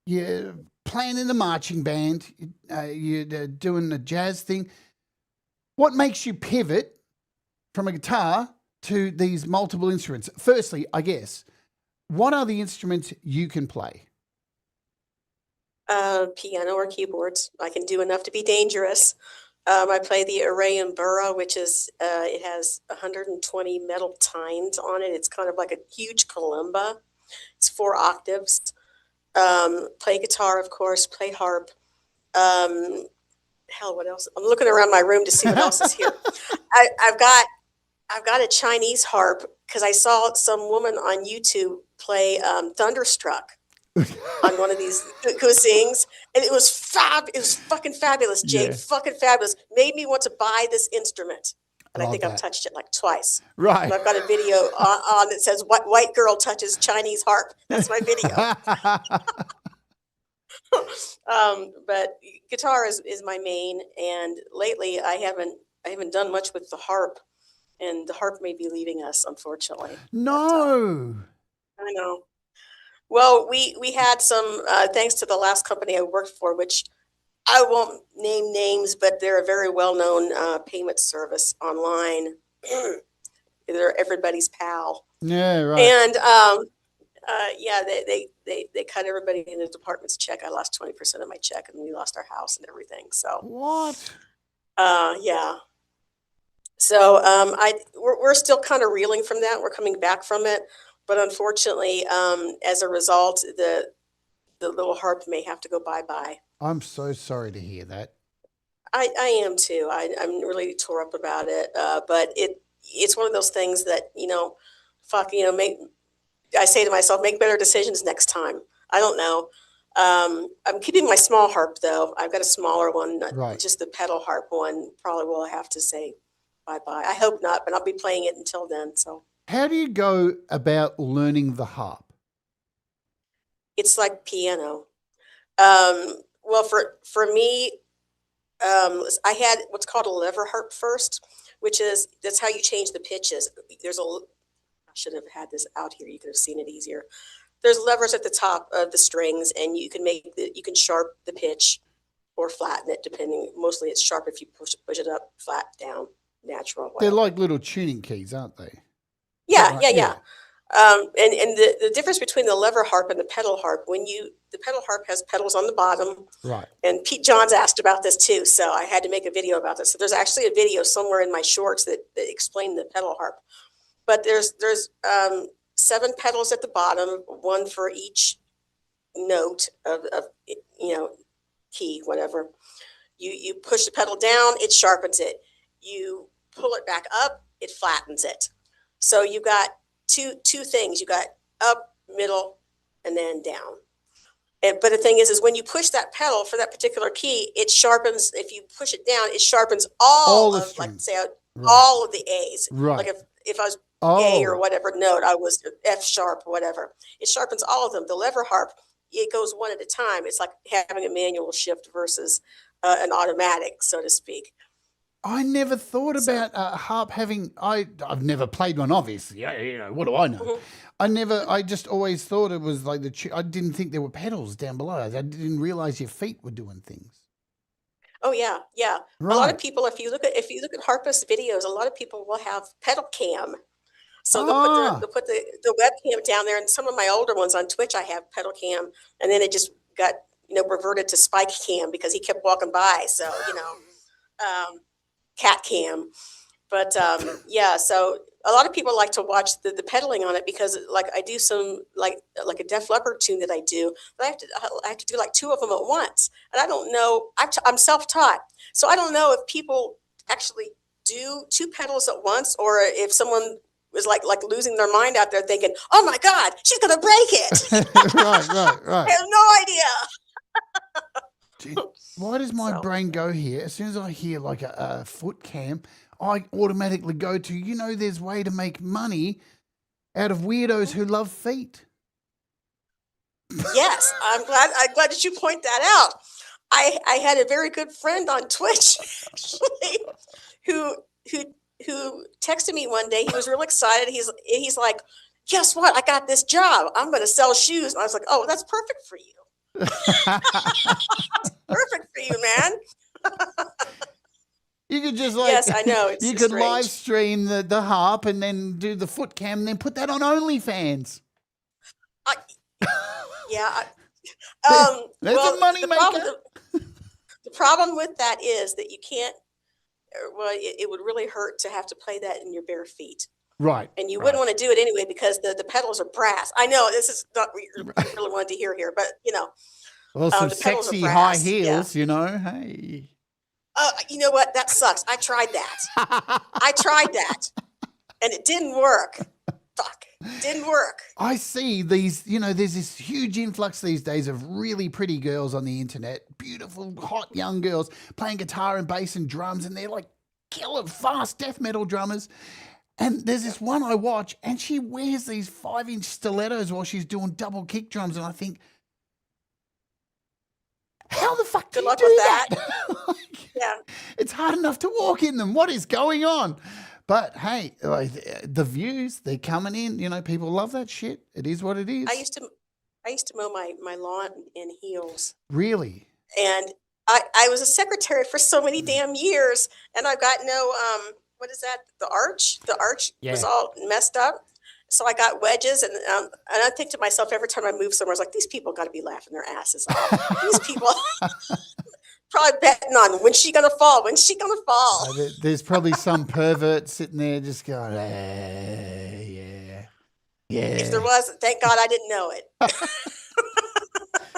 You're playing in the marching band, you're doing the jazz thing. What makes you pivot from a guitar to these multiple instruments? Firstly, I guess, what are the instruments you can play? Piano or keyboards. I can do enough to be dangerous. I play the array mbira, which is, it has 120 metal tines on it. It's kind of like a huge kalimba. It's 4 octaves. Play guitar, of course, play harp. Hell, what else? I'm looking around my room to see what else is here. I've got a Chinese harp because I saw some woman on YouTube play Thunderstruck on one of these who sings, and it was it was fucking fabulous, Jade. Yeah. Fucking fabulous. Made me want to buy this instrument. And I think I've touched it like twice. Right. And I've got a video on that says white girl touches Chinese harp. That's my video. But guitar is my main. And lately I haven't done much with the harp. And the harp may be leaving us, unfortunately. No. But, I know. Well, we had some, thanks to the last company I worked for, which I won't name names, but they're a very well-known payment service online. They're everybody's pal. Yeah, right. And they cut everybody in the department's check. I lost 20% of my check, and we lost our house and everything. So what? Yeah. So we're still kind of reeling from that. We're coming back from it, but unfortunately, as a result, the little harp may have to go bye-bye. I'm so sorry to hear that. I am too. I'm really tore up about it. But it's one of those things that, I say to myself, make better decisions next time. I don't know. I'm keeping my small harp though. I've got a smaller one, right. Just the pedal harp one. Probably will have to say bye-bye. I hope not, but I'll be playing it until then. So how do you go about learning the harp? It's like piano. Well, for me, I had what's called a lever harp first, that's how you change the pitches. I should have had this out here. You could have seen it easier. There's levers at the top of the strings, and you can sharp the pitch or flatten it, depending. Mostly it's sharp if you push it up, flat, down, natural. Whatever. They're like little tuning keys, aren't they? Yeah. And the difference between the lever harp and the pedal harp, the pedal harp has pedals on the bottom. Right. And Pete Johns asked about this too, so I had to make a video about this. So there's actually a video somewhere in my shorts that explain the pedal harp. But there's 7 pedals at the bottom, one for each note of key, whatever. You push the pedal down, it sharpens it. You pull it back up, it flattens it. So you got two things. You got up, middle, and then down. But the thing is when you push that pedal for that particular key, it sharpens. If you push it down, it sharpens all of, like say, all of the A's. Right. Like if I was A or whatever note, I was F sharp, whatever. It sharpens all of them. The lever harp, it goes one at a time. It's like having a manual shift versus an automatic, so to speak. I never thought about a harp having. I've never played one, obviously. What do I know? Mm-hmm. I just always thought it was like I didn't think there were pedals down below. I didn't realize your feet were doing things. Oh yeah. Right. A lot of people, if you look at harpist videos, a lot of people will have pedal cam. So they'll put the webcam down there, and some of my older ones on Twitch, I have pedal cam, and then it just got reverted to spike cam because he kept walking by. So cat cam. But so a lot of people like to watch the pedaling on it because like I do some like a Def Leppard tune that I do, but I have to do like 2 of them at once. And I don't know, I'm self-taught. So I don't know if people actually do 2 pedals at once, or if someone was like losing their mind out there thinking, oh my God, she's going to break it. Right. I have no idea. Why does my brain go here? As soon as I hear like a foot cam, I automatically go to, there's way to make money out of weirdos who love feet. Yes, I'm glad that you point that out. I had a very good friend on Twitch actually, who texted me one day. He was real excited. He's like, guess what? I got this job. I'm going to sell shoes. And I was like, oh, that's perfect for you. Perfect for you, man. You could just yes, I know. You could live stream the harp and then do the foot cam and then put that on OnlyFans. That's a money maker. The problem with that is that you can't. Well, it would really hurt to have to play that in your bare feet. Right. And you wouldn't want to do it anyway because the pedals are brass. I know this is not what you really wanted to hear here, but Well, some sexy high heels, hey. You know what? That sucks. I tried that. And it didn't work. Fuck. Didn't work. I see these, there's this huge influx these days of really pretty girls on the internet, beautiful, hot young girls playing guitar and bass and drums, and they're like killer fast death metal drummers. And there's this one I watch, and she wears these 5-inch stilettos while she's doing double kick drums, and I think, how the fuck do you do that? It's hard enough to walk in them. What is going on? But hey, the views, they're coming in. People love that shit. It is what it is. I used to mow my lawn in heels. Really? And I was a secretary for so many damn years, and I've got no what is that? The arch was all messed up. So I got wedges, and I think to myself every time I move somewhere, I was like, these people got to be laughing their asses off. These people probably betting on when's she gonna fall? There's probably some pervert sitting there just going, yeah. If there was, thank God I didn't know it.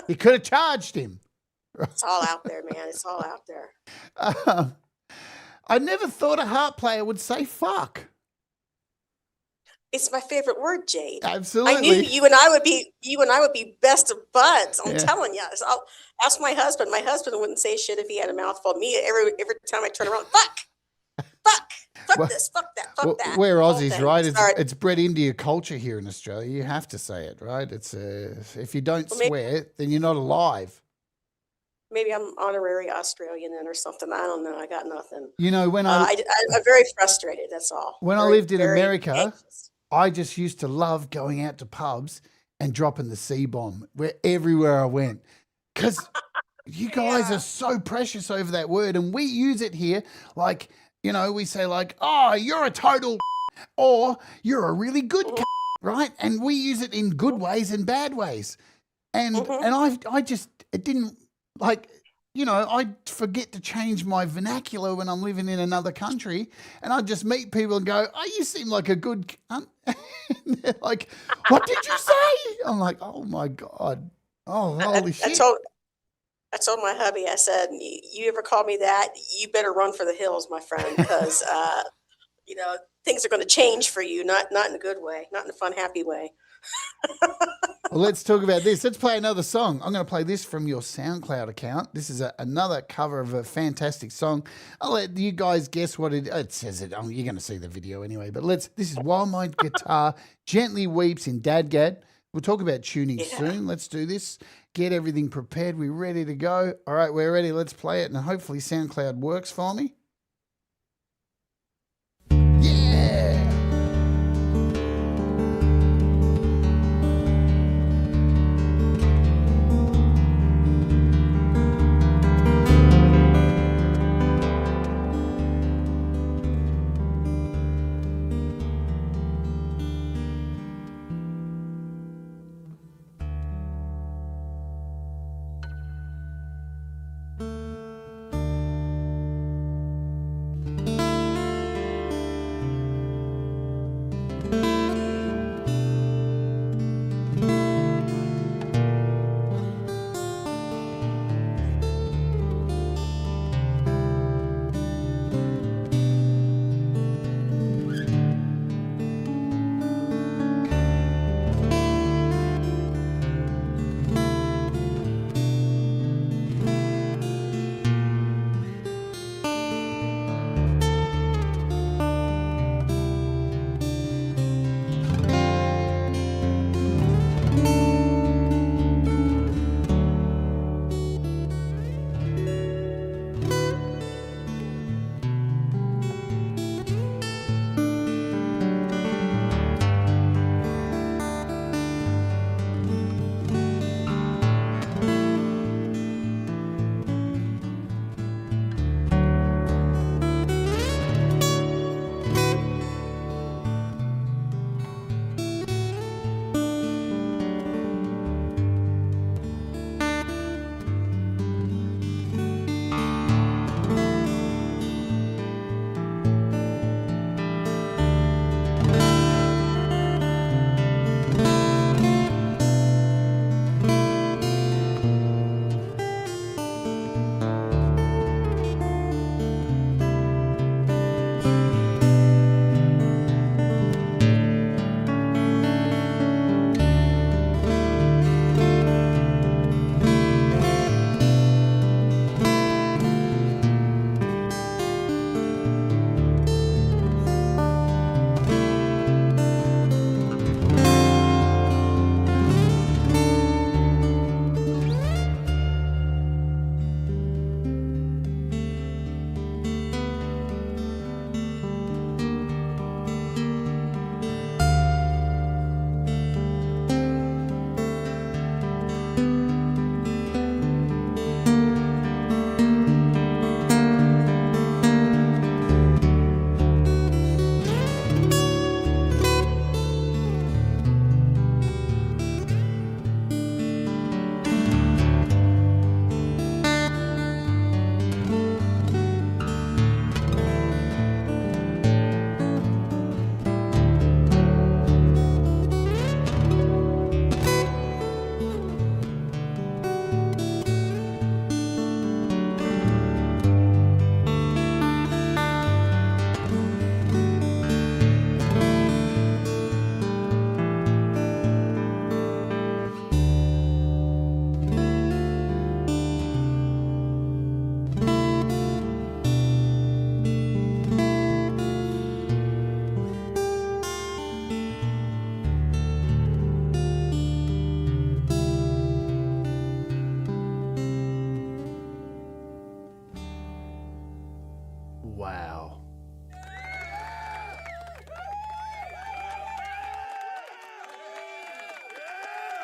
He could have charged him. It's all out there, man. It's all out there. I never thought a harp player would say fuck. It's my favorite word, Jade. Absolutely. I knew you and I would be best of buds. I'm telling you. So I'll ask my husband. My husband wouldn't say shit if he had a mouthful. Me, every time I turn around, fuck this, fuck that, fuck that. We're Aussies, right? It's bred into your culture here in Australia. You have to say it, right? It's if you don't swear, then you're not alive. Maybe I'm honorary Australian then or something. I don't know. I got nothing. You know, I'm very frustrated. That's all. When I Very, lived in very America, anxious. I just used to love going out to pubs and dropping the C-bomb everywhere I went. Because you guys are so precious over that word, and we use it here like, you know, we say like, oh, you're a total or you're a really good right? And we use it in good ways and bad ways. And I just, it didn't, like, you know, I forget to change my vernacular when I'm living in another country, and I just meet people and go, oh, you seem like a good cunt. And they're like, what did you say? I'm like, oh my God. Oh, holy shit. I told my hubby, I said, you ever call me that, you better run for the hills, my friend, because, you know, things are going to change for you, not in a good way, not in a fun, happy way. Well, let's talk about this. Let's play another song. I'm going to play this from your SoundCloud account. This is another cover of a fantastic song. I'll let you guys guess what it says. You're going to see the video anyway, but this is While My Guitar Gently Weeps in DADGAD. We'll talk about tuning soon. Let's do this. Get everything prepared. We're ready to go. All right, we're ready. Let's play it, and hopefully SoundCloud works for me. Yeah!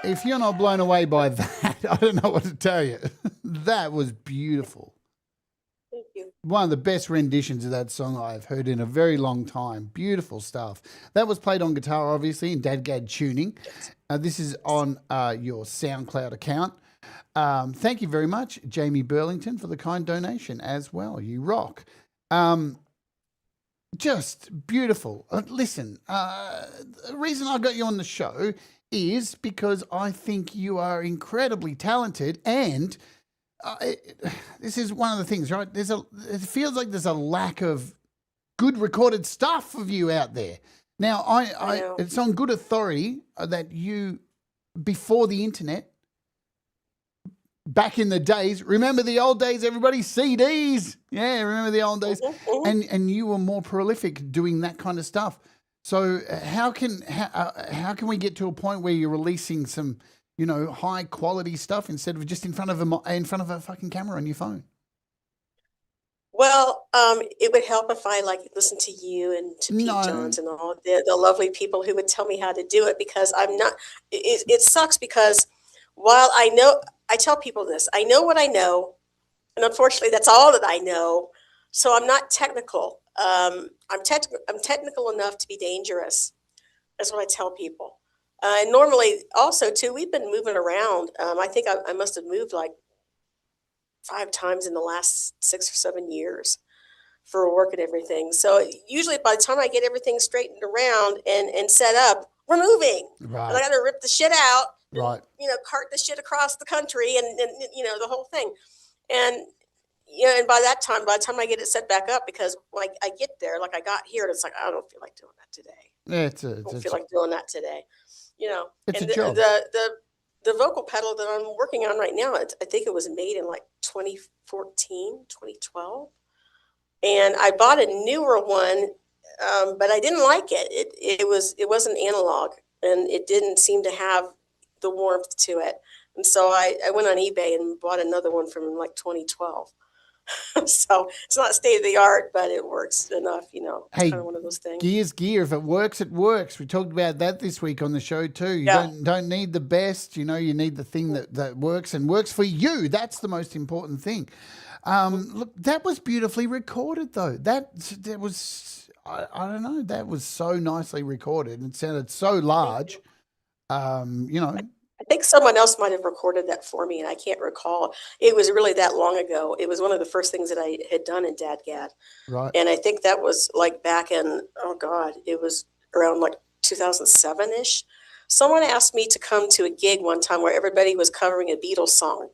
if you're not blown away by that, I don't know what to tell you. That was beautiful. Thank you. One of the best renditions of that song I've heard in a very long time. Beautiful stuff. That was played on guitar, obviously, in DADGAD tuning. This is on your SoundCloud account. Thank you very much, Jamie Burlington, for the kind donation as well. You rock. Just beautiful. Listen, the reason I got you on the show is because I think you are incredibly talented, and this is one of the things, right? It feels like there's a lack of good recorded stuff of you out there. Now, it's on good authority that you, before the internet, back in the days, remember the old days, everybody, CDs. Yeah, remember the old days. And you were more prolific doing that kind of stuff. So how can we get to a point where you're releasing some, high quality stuff instead of just in front of a fucking camera on your phone? Well, it would help if I listen to you and to Pete Johns and all the lovely people who would tell me how to do it, because I'm not. It sucks because while I tell people this, I know what I know, and unfortunately, that's all that I know. So I'm not technical. I'm technical enough to be dangerous. That's what I tell people. And normally, also too, we've been moving around. I think I must have moved 5 times in the last 6 or 7 years for work and everything. So usually by the time I get everything straightened around and set up, we're moving. Right. And I got to rip the shit out. Right. Cart the shit across the country and the whole thing. And and by the time I get it set back up, because when I get there, I got here, and it's I don't feel like doing that today. Yeah, I don't feel like doing that today. It's and a job. The vocal pedal that I'm working on right now, I think it was made in 2014, 2012. And I bought a newer one, but I didn't like it. It wasn't analog, and it didn't seem to have the warmth to it. And so I went on eBay and bought another one from 2012. So it's not state of the art, but it works enough, It's kind of one of those things. Gear's gear. If it works, it works. We talked about that this week on the show too. You don't need the best, you need the thing that works and works for you. That's the most important thing. Look, that was beautifully recorded though. That was, I don't know, that was so nicely recorded. It sounded so large. I think someone else might have recorded that for me, and I can't recall. It was really that long ago. It was one of the first things that I had done in DADGAD. Right. And I think that was back in, it was around 2007-ish. Someone asked me to come to a gig one time where everybody was covering a Beatles song.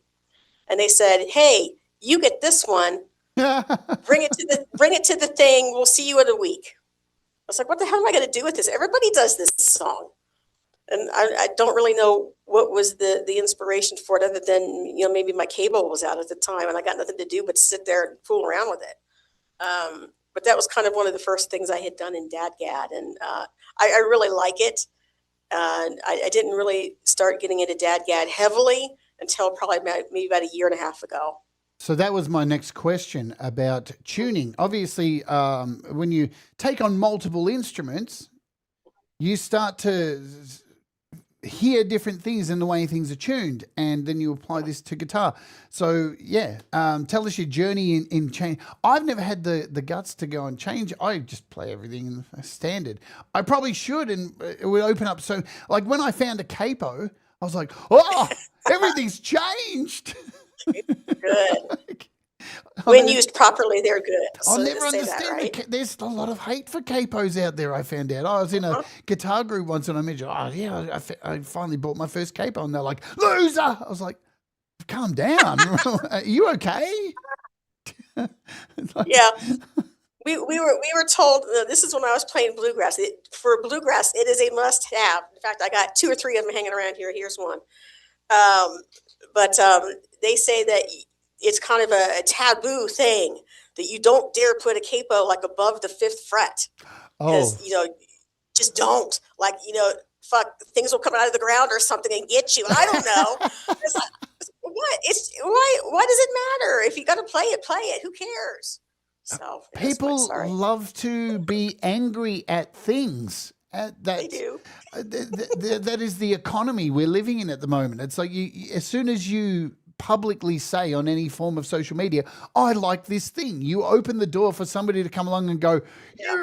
And they said, "Hey, you get this one. Bring it to the thing. We'll see you in a week." I was like, what the hell am I going to do with this? Everybody does this song. And I don't really know what was the inspiration for it, other than, maybe my cable was out at the time and I got nothing to do but sit there and fool around with it. But that was kind of one of the first things I had done in DADGAD. And I really like it. I didn't really start getting into DADGAD heavily until probably maybe about a year and a half ago. So that was my next question about tuning. Obviously, when you take on multiple instruments, you start to hear different things in the way things are tuned, and then you apply this to guitar. So tell us your journey in change. I've never had the guts to go and change. I just play everything in standard. I probably should, and it would open up. So when I found a capo, I was like, oh, everything's changed. Good. When used properly, they're good. I'll never understand. Right? There's a lot of hate for capos out there, I found out. I was in a guitar group once and I mentioned, I finally bought my first capo, and they're like, loser! I was like, calm down. Are you okay? Yeah. We were told, this is when I was playing bluegrass. For bluegrass, it is a must-have. In fact, I got 2 or 3 of them hanging around here. Here's one. But they say that it's kind of a taboo thing that you don't dare put a capo above the 5th fret. Because, just don't. Fuck, things will come out of the ground or something and get you. I don't know. Why does it matter? If you got to play it. Who cares? So people love to be angry at things. They do. That is the economy we're living in at the moment. It's like as soon as you publicly say on any form of social media, I like this thing, you open the door for somebody to come along and go,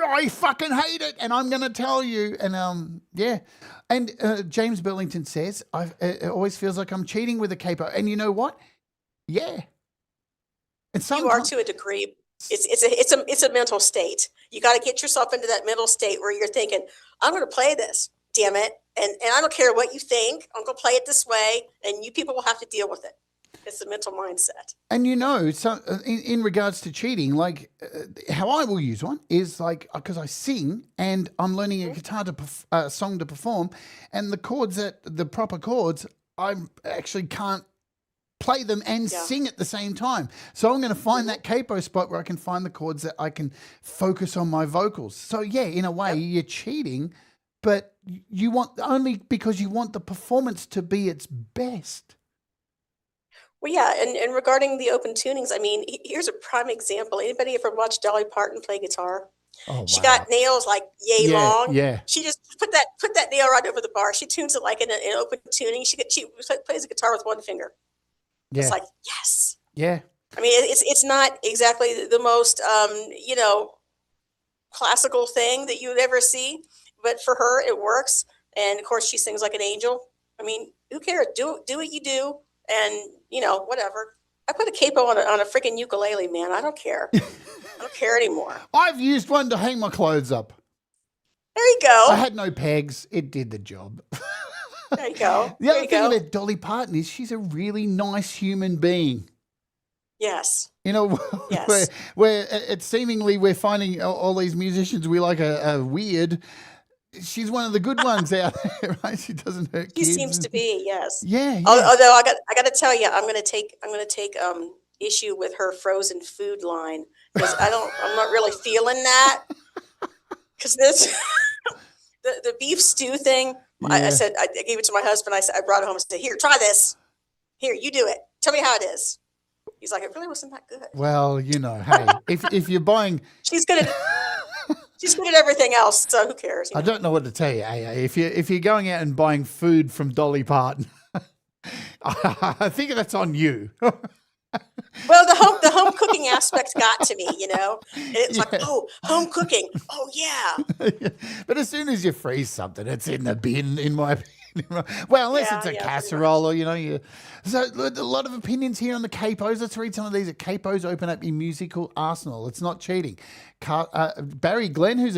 I fucking hate it, and I'm going to tell you. And yeah. And James Burlington says, it always feels like I'm cheating with a capo. And you know what? Yeah. And You are to a degree. It's a mental state. You got to get yourself into that mental state where you're thinking, I'm going to play this, damn it. And I don't care what you think. I'm going to play it this way. And you people will have to deal with it. It's a mental mindset. And so in regards to cheating, like how I will use one is like, because I sing and I'm learning a guitar song to perform, and the proper chords, I actually can't play them and sing at the same time. So I'm going to find that capo spot where I can find the chords that I can focus on my vocals. So yeah, in a way you're cheating, but you want only because you want the performance to be its best. Well, yeah, and regarding the open tunings, I mean, here's a prime example. Anybody ever watched Dolly Parton play guitar? Oh, wow. She got nails like yay long. Yeah. She just put that nail right over the bar. She tunes it like in an open tuning. She plays the guitar with one finger. Yeah. It's like, yes. Yeah. I mean, it's not exactly the most, classical thing that you would ever see, but for her, it works. And of course, she sings like an angel. I mean, who cares? Do what you do, and whatever. I put a capo on a freaking ukulele, man. I don't care. I don't care anymore. I've used one to hang my clothes up. There you go. I had no pegs. It did the job. There you go. The other thing about Dolly Parton is she's a really nice human being. Yes. Yes. where it's seemingly we're finding all these musicians we like are weird. She's one of the good ones out there, right? She doesn't hurt kids. She seems to be, yes. Yeah. Although I got to tell you, I'm going to take issue with her frozen food line, because I'm not really feeling that. Because this the beef stew thing, I said, I gave it to my husband. I brought it home and said, here, try this. Here, you do it. Tell me how it is. He's like, it really wasn't that good. Well, hey, if you're buying, she's good at everything else, so who cares? I don't know what to tell you, if you're going out and buying food from Dolly Parton, I think that's on you. Well, the home cooking aspect got to me, And it's like, oh, home cooking. Oh, yeah. But as soon as you freeze something, it's in the bin, in my opinion. Well, unless it's a casserole or, So a lot of opinions here on the capos. Let's read some of these. Capos open up your musical arsenal. It's not cheating. Barry Glenn, who's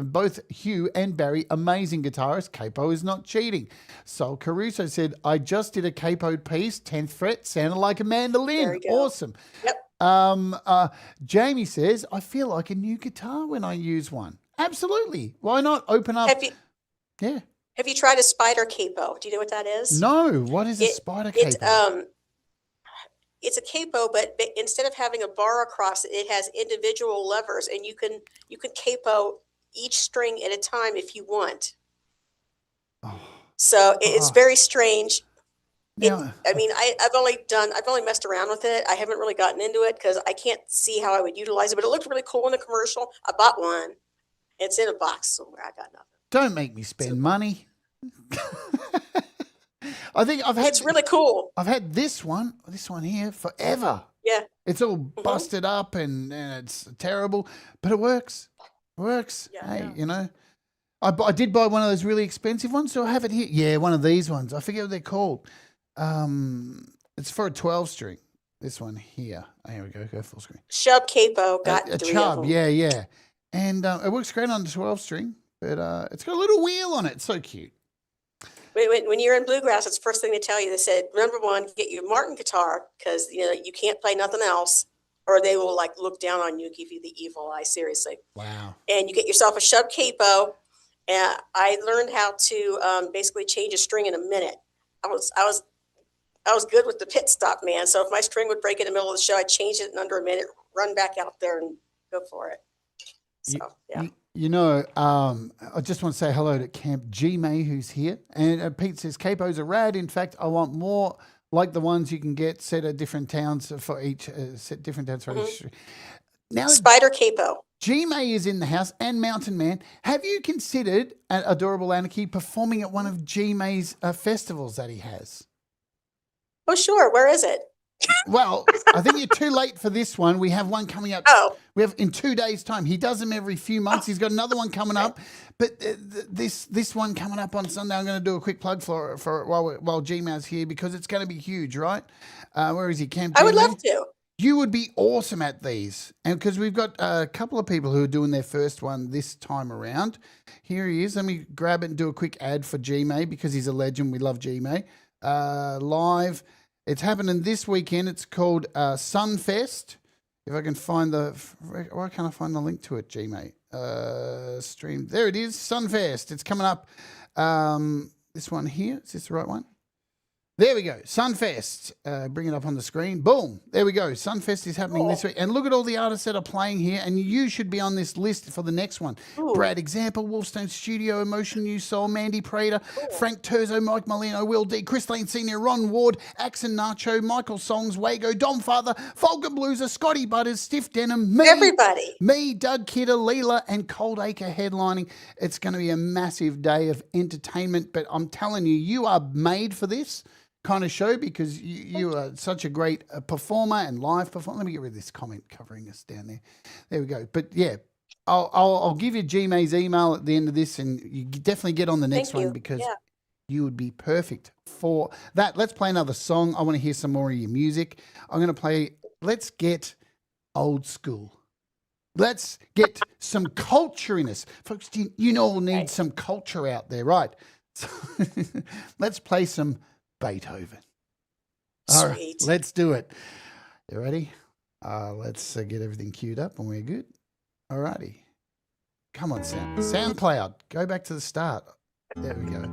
both Hugh and Barry, amazing guitarist. Capo is not cheating. Sol Caruso said, I just did a capoed piece, 10th fret, sounded like a mandolin. Awesome. Yep. Jamie says, I feel like a new guitar when I use one. Absolutely. Why not open up? Have you tried a spider capo? Do you know what that is? No. What is a spider capo? It's a capo, but instead of having a bar across it, it has individual levers, and you can capo each string at a time if you want. So it's very strange. I've only messed around with it. I haven't really gotten into it because I can't see how I would utilize it, but it looked really cool in the commercial. I bought one. It's in a box somewhere. I got nothing. Don't make me spend money. It's really cool. Have had this one here forever. Yeah. It's all busted up and it's terrible, but it works. It works. Yeah, hey, I did buy one of those really expensive ones, so I have it here. Yeah, one of these ones. I forget what they're called. It's for a 12-string. This one here. Oh, here we go. Go full screen. Chub capo. Got a three chub. of them. Yeah. And it works great on the 12-string, but it's got a little wheel on it. It's so cute. When you're in bluegrass, it's the first thing they tell you. They said, number one, get you a Martin guitar because you can't play nothing else, or they will look down on you, give you the evil eye. Seriously. Wow. And you get yourself a chub capo. And I learned how to basically change a string in a minute. I was good with the pit stop, man. So if my string would break in the middle of the show, I'd change it in under a minute, run back out there, and go for it. So yeah. I just want to say hello to Camp G May, who's here. And Pete says, capos are rad. In fact, I want more like the ones you can get set at different towns for each, set different towns for each. Now, spider capo. G-May is in the house and Mountain Man. Have you considered at Adorable Anarchy performing at one of G-May's festivals that he has? Oh, sure. Where is it? Well, I think you're too late for this one. We have one coming up. Oh. We have in 2 days' time. He does them every few months. He's got another one coming up. But this one coming up on Sunday, I'm going to do a quick plug for while G-May's here because it's going to be huge, right? Where is he? Camp I would G-May? love to. You would be awesome at these. And because we've got a couple of people who are doing their first one this time around. Here he is. Let me grab it and do a quick ad for G-May because he's a legend. We love G-May. Live. It's happening this weekend. It's called Sunfest. If I can find why can't I find the link to it, G-May? Stream. There it is, Sunfest. It's coming up. This one here. Is this the right one? There we go. Sunfest. Bring it up on the screen. Boom. There we go. Sunfest is happening this week. And look at all the artists that are playing here. And you should be on this list for the next one. Ooh. Brad Example, Wolfstone Studio, Emotion New Soul, Mandy Prater, Frank Terzo, Mike Molino, Will D, Chris Lane Sr., Ron Ward, Axon Nacho, Michael Songs, Wago, Dom Father, Folger Blueser, Scotty Butters, Stiff Denim, me. Everybody. Me, Doug Kidder, Leela, and Cold Acre headlining. It's going to be a massive day of entertainment. But I'm telling you, you are made for this kind of show because you are such a great performer and live performer. Let me get rid of this comment covering us down there. There we go. But yeah, I'll give you G-May's email at the end of this, and you definitely get on the next one because you would be perfect for that. Let's play another song. I want to hear some more of your music. I'm going to play. Let's get old school. Let's get some culture in us, folks. You all need some culture out there, right? So let's play some Beethoven. All right, let's do it. You ready? Let's get everything queued up and we're good. All righty. Come on, SoundCloud. Go back to the start. There we go.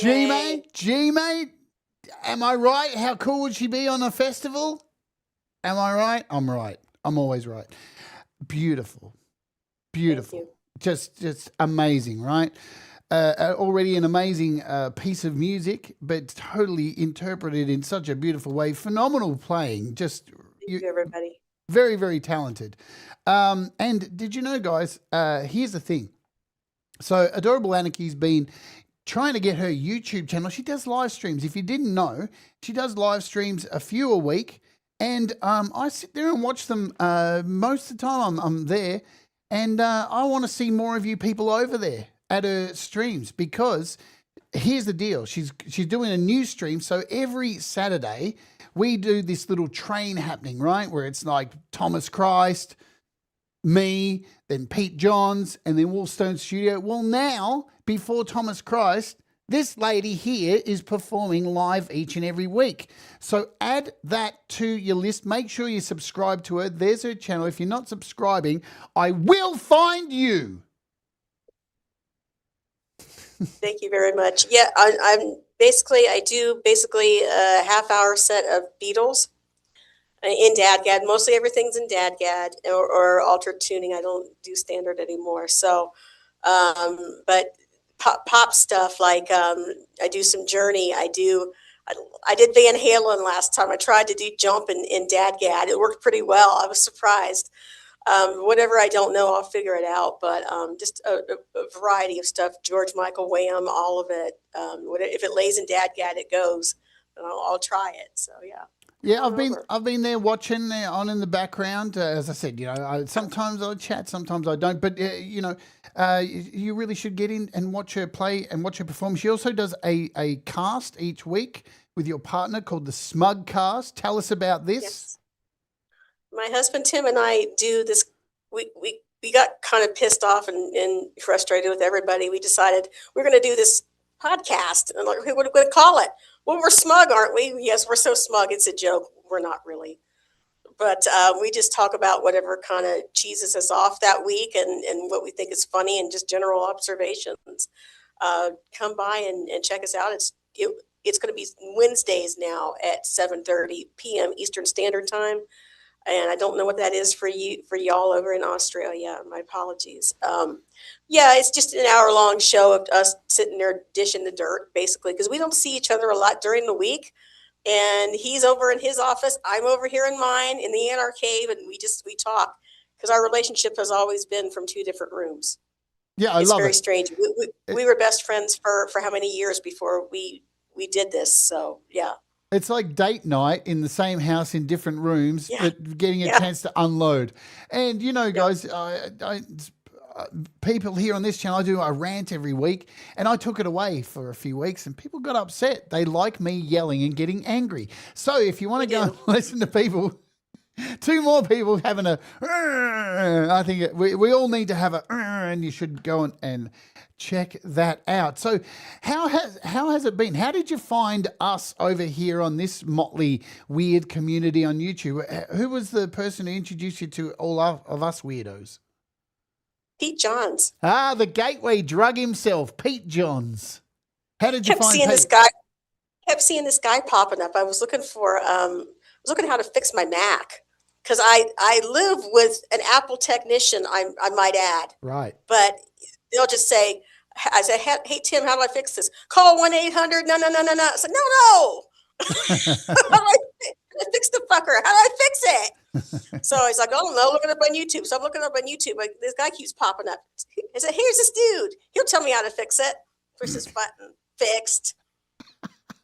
G mate. Am I right? How cool would she be on a festival? Am I right? I'm right. I'm always right. Beautiful. Just amazing, right? Already an amazing piece of music, but totally interpreted in such a beautiful way. Phenomenal playing. Just Thank you, everybody. Very, very talented. And did you know, guys, here's the thing. So Adorable Anarchy's been trying to get her YouTube channel. She does live streams. If you didn't know, she does live streams a few a week. And I sit there and watch them most of the time I'm there. And I want to see more of you people over there at her streams, because here's the deal. She's doing a new stream. So every Saturday we do this little train happening, right? Where it's like Thomas Christ, me, then Pete Johns, and then Wolfstone Studio. Well, now, before Thomas Christ, this lady here is performing live each and every week. So add that to your list. Make sure you subscribe to her. There's her channel. If you're not subscribing, I will find you. Thank you very much. Yeah, I do a half-hour set of Beatles in DADGAD. Mostly everything's in DADGAD or altered tuning. I don't do standard anymore. So, but pop stuff, like I do some Journey. I did Van Halen last time. I tried to do Jump in DADGAD. It worked pretty well. I was surprised. Whatever I don't know, I'll figure it out. But just a variety of stuff. George Michael, Wham, all of it. If it lays in DADGAD, it goes. And I'll try it. So yeah. Yeah, I've been there watching there on in the background. As I said, sometimes I chat, sometimes I don't. But you really should get in and watch her play and watch her perform. She also does a cast each week with your partner called the Smug Cast. Tell us about this. Yes. My husband Tim and I do this. We got kind of pissed off and frustrated with everybody. We decided we're going to do this podcast, and like, what are we going to call it? Well, we're smug, aren't we? Yes, we're so smug. It's a joke. We're not really. But we just talk about whatever kind of cheeses us off that week and what we think is funny and just general observations. Come by and check us out. It's going to be Wednesdays now at 7:30 p.m. Eastern Standard Time. And I don't know what that is for y'all over in Australia. My apologies. Yeah, it's just an hour-long show of us sitting there dishing the dirt, basically, because we don't see each other a lot during the week. And he's over in his office. I'm over here in mine in the Anarch Cave, and we talk, because our relationship has always been from two different rooms. Yeah, I love it. It's very strange. We were best friends for how many years before we did this? So yeah. It's like date night in the same house in different rooms, but getting a chance to unload. And, guys, people here on this channel, I do a rant every week, and I took it away for a few weeks, and people got upset. They like me yelling and getting angry. So if you want to go and listen to people, two more people having a, I think we all need to have a, and you should go and check that out. So how has it been? How did you find us over here on this motley weird community on YouTube? Who was the person who introduced you to all of us weirdos? Pete Johns. The gateway drug himself, Pete Johns. How did you find Pete? Kept seeing this guy popping up. I was looking for how to fix my Mac, because I live with an Apple technician, I might add. Right. But they'll just say, I said, hey, Tim, how do I fix this? Call 1-800. No. I said, no. How do I fix the fucker? How do I fix it? So he's like, oh, no, look it up on YouTube. So I'm looking up on YouTube. Like, this guy keeps popping up. I said, here's this dude. He'll tell me how to fix it. Push this button. Fixed.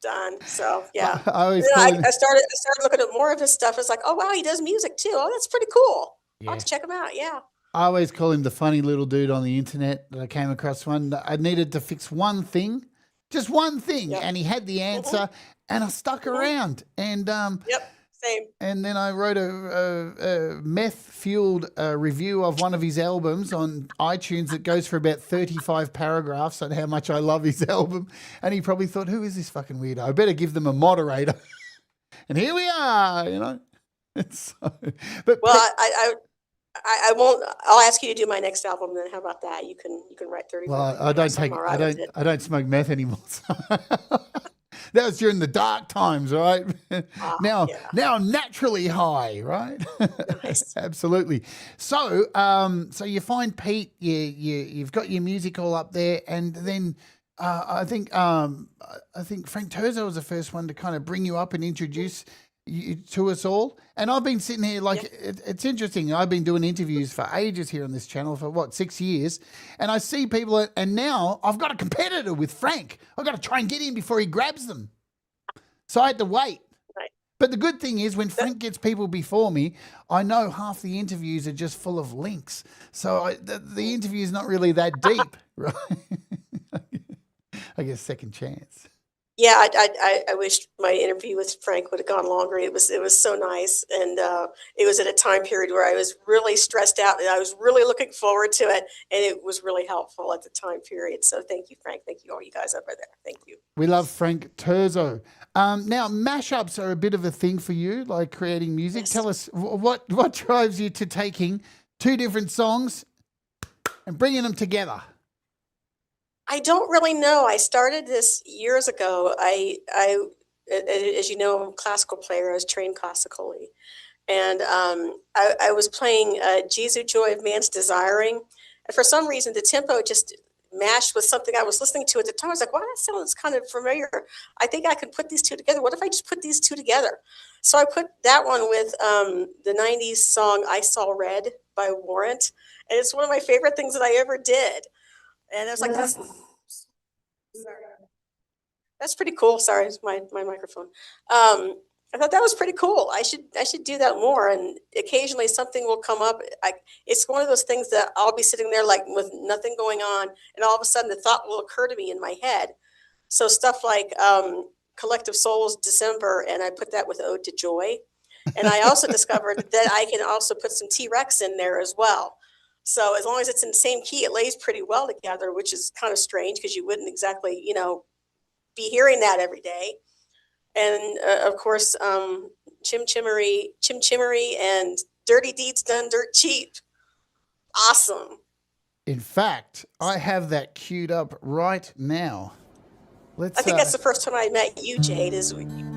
Done. So, yeah. I started looking at more of his stuff. It's like, oh, wow, he does music, too. Oh, that's pretty cool. I'll have to check him out. Yeah. I always call him the funny little dude on the internet that I came across one. I needed to fix one thing, just one thing, and he had the answer, and I stuck around. And same. And then I wrote a meth-fueled review of one of his albums on iTunes that goes for about 35 paragraphs on how much I love his album. And he probably thought, who is this fucking weirdo? I better give them a moderator. And here we are, It's so, but well, I won't. I'll ask you to do my next album. Then how about that? You can write 30. Well, I don't smoke meth anymore. So. That was during the dark times, right? Now I'm naturally high, right? Nice. Absolutely. So, so you find Pete, you've got your music all up there, and then I think Frank Terzo was the first one to kind of bring you up and introduce you to us all. And I've been sitting here like, it's interesting. I've been doing interviews for ages here on this channel for 6 years. And I see people, and now I've got a competitor with Frank. I've got to try and get in before he grabs them. So I had to wait. Right. But the good thing is when Frank gets people before me, I know half the interviews are just full of links. So the interview is not really that deep, right? I guess second chance. Yeah, I wish my interview with Frank would have gone longer. It was so nice, and it was at a time period where I was really stressed out, and I was really looking forward to it, and it was really helpful at the time period. So thank you, Frank. Thank you, all you guys over there. Thank you. We love Frank Terzo. Now, mashups are a bit of a thing for you, like creating music. Yes. Tell us what drives you to taking two different songs and bringing them together. I don't really know. I started this years ago. As you know, I'm a classical player. I was trained classically. And I was playing Jesu, Joy of Man's Desiring. And for some reason, the tempo just mashed with something I was listening to at the time. I was like, wow, that sounds kind of familiar. I think I can put these two together. What if I just put these two together? So I put that one with the 90s song I Saw Red by Warrant. And it's one of my favorite things that I ever did. And I was like, that's pretty cool. Sorry, it's my microphone. I thought that was pretty cool. I should do that more. And occasionally something will come up. It's one of those things that I'll be sitting there like with nothing going on, and all of a sudden the thought will occur to me in my head. So stuff like Collective Souls December, and I put that with Ode to Joy. And I also discovered that I can also put some T-Rex in there as well. So as long as it's in the same key, it lays pretty well together, which is kind of strange because you wouldn't exactly, be hearing that every day. And of course, Chim Chimmery, and Dirty Deeds Done Dirt Cheap. Awesome. In fact, I have that queued up right now. I think that's the first time I met you, Jade,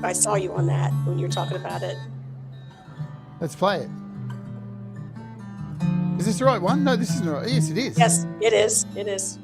I saw you on that when you were talking about it. Let's play it. Is this the right one? No, this isn't the right. Yes, it is. Yes, it is. It is.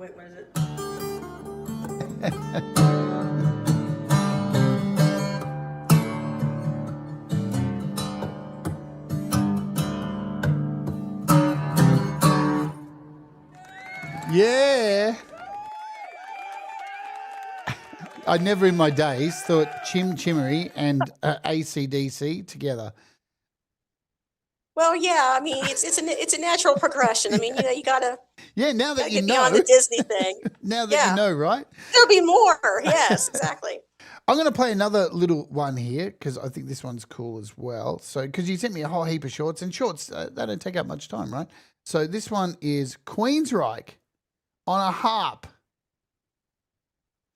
wait, what is it? Yeah. I never in my days thought Chim Chimmery and AC/DC together. Well, yeah, I mean, it's a natural progression. I mean, you gotta now that you get know, beyond the Disney thing. now that you know, right? There'll be more. Yes, exactly. I'm going to play another little one here because I think this one's cool as well. So, because you sent me a whole heap of shorts, and shorts, they don't take up much time, right? So this one is Queensryche on a harp.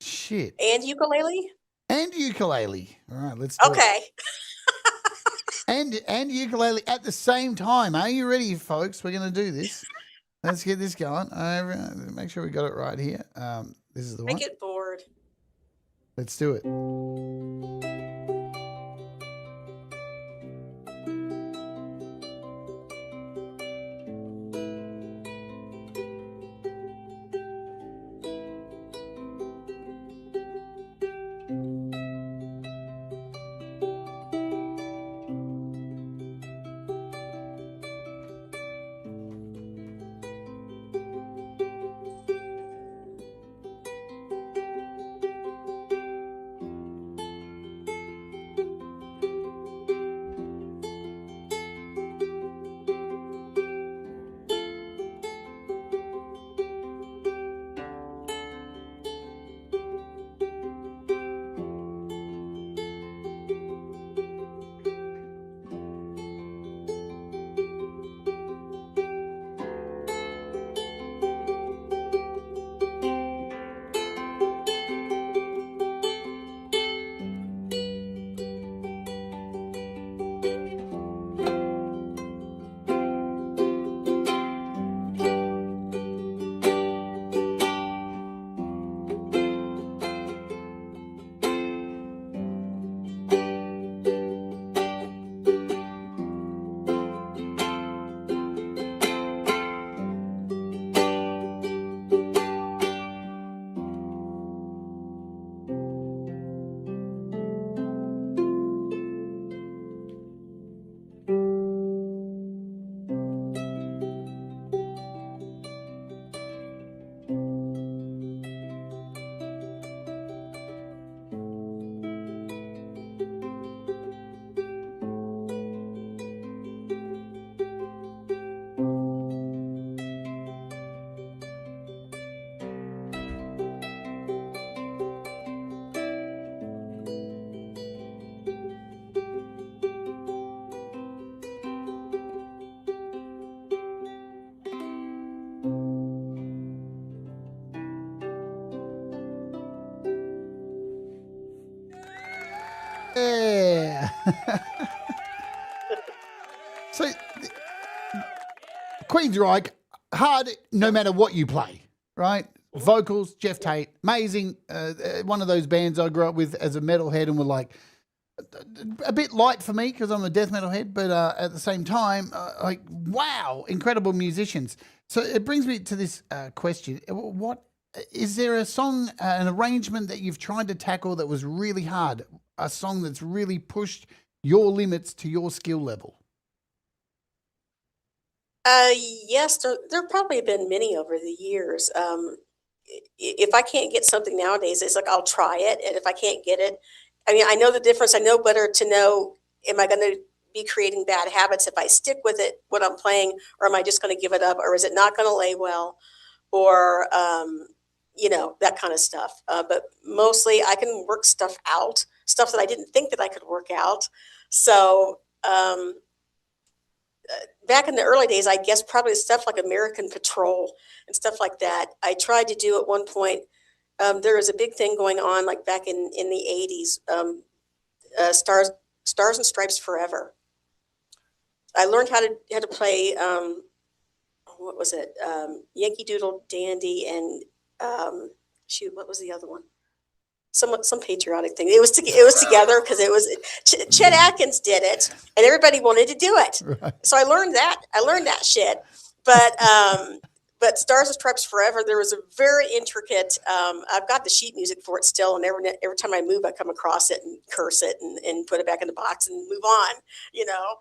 Shit. And ukulele? And ukulele. All right, let's do it. And ukulele at the same time. Are you ready, folks? We're going to do this. Let's get this going. Make sure we got it right here. This is the one. I get bored. Let's do it. Yeah. So, Queensryche, hard no matter what you play, right? Vocals, Jeff Tate, amazing. One of those bands I grew up with as a metalhead and were like a bit light for me because I'm a death metal head, but at the same time, like, wow, incredible musicians. So it brings me to this question. What is there a song, an arrangement that you've tried to tackle that was really hard? A song that's really pushed your limits to your skill level? Yes, there probably have been many over the years. If I can't get something nowadays, it's like I'll try it, and if I can't get it, I mean, I know the difference. I know better to know, am I going to be creating bad habits if I stick with it, what I'm playing, or am I just going to give it up, or is it not going to lay well, or, that kind of stuff. But mostly I can work stuff out, stuff that I didn't think that I could work out. So back in the early days, I guess probably stuff like American Patrol and stuff like that. I tried to do at one point. There was a big thing going on, like back in the 80s, Stars and Stripes Forever. I learned how to play, what was it? Yankee Doodle Dandy and, what was the other one? Some patriotic thing. It was together because it was Chet Atkins did it, and everybody wanted to do it. Right. So I learned that shit. But but Stars and Stripes Forever, there was a very intricate, I've got the sheet music for it still, and every time I move, I come across it and curse it and put it back in the box and move on, you know?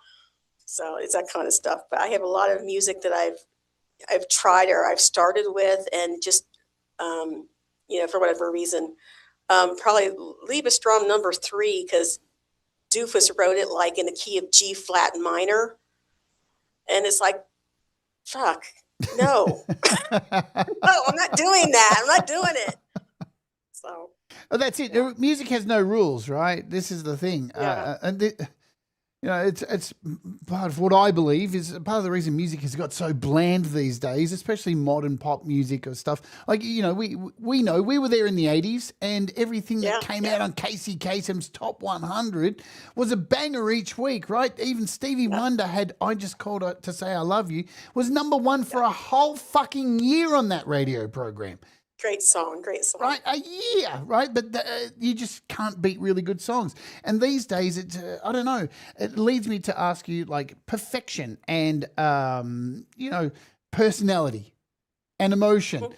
So it's that kind of stuff. But I have a lot of music that I've tried or I've started with and just, you know, for whatever reason, probably Liebestrom number 3, because Doofus wrote it like in the key of G flat minor. And it's like, fuck, no. No, I'm not doing that. I'm not doing it. So. Oh, that's it. Music has no rules, right? This is the thing. Yeah. You know, it's part of what I believe is part of the reason music has got so bland these days, especially modern pop music or stuff. Like, you know, we know we were there in the 80s, and everything that came out on Casey Kasem's Top 100 was a banger each week, right? Even Stevie Wonder had I Just Called to Say I Love You was number 1 for a whole fucking year on that radio program. Great song, great song. Right, a year, right? But you just can't beat really good songs. And these days, it's I don't know. It leads me to ask you, like, perfection and you know, personality and emotion.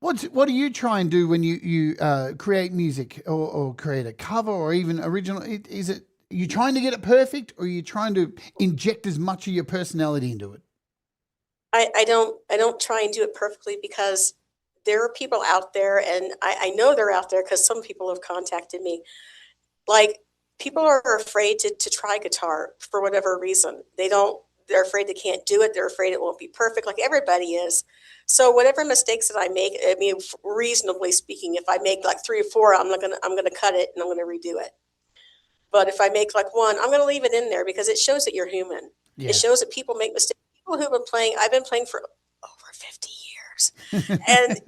What do you try and do when you create music or create a cover or even original? Is it you trying to get it perfect, or are you trying to inject as much of your personality into it? I don't try and do it perfectly, because there are people out there, and I know they're out there because some people have contacted me. Like, people are afraid to try guitar for whatever reason. They're afraid they can't do it. They're afraid it won't be perfect, like everybody is. So whatever mistakes that I make, I mean, reasonably speaking, if I make like 3 or 4, I'm gonna cut it and I'm gonna redo it. But if I make like 1, I'm gonna leave it in there because it shows that you're human. Yeah. It shows that people make mistakes. People who've been playing, I've been playing for over 50 years. And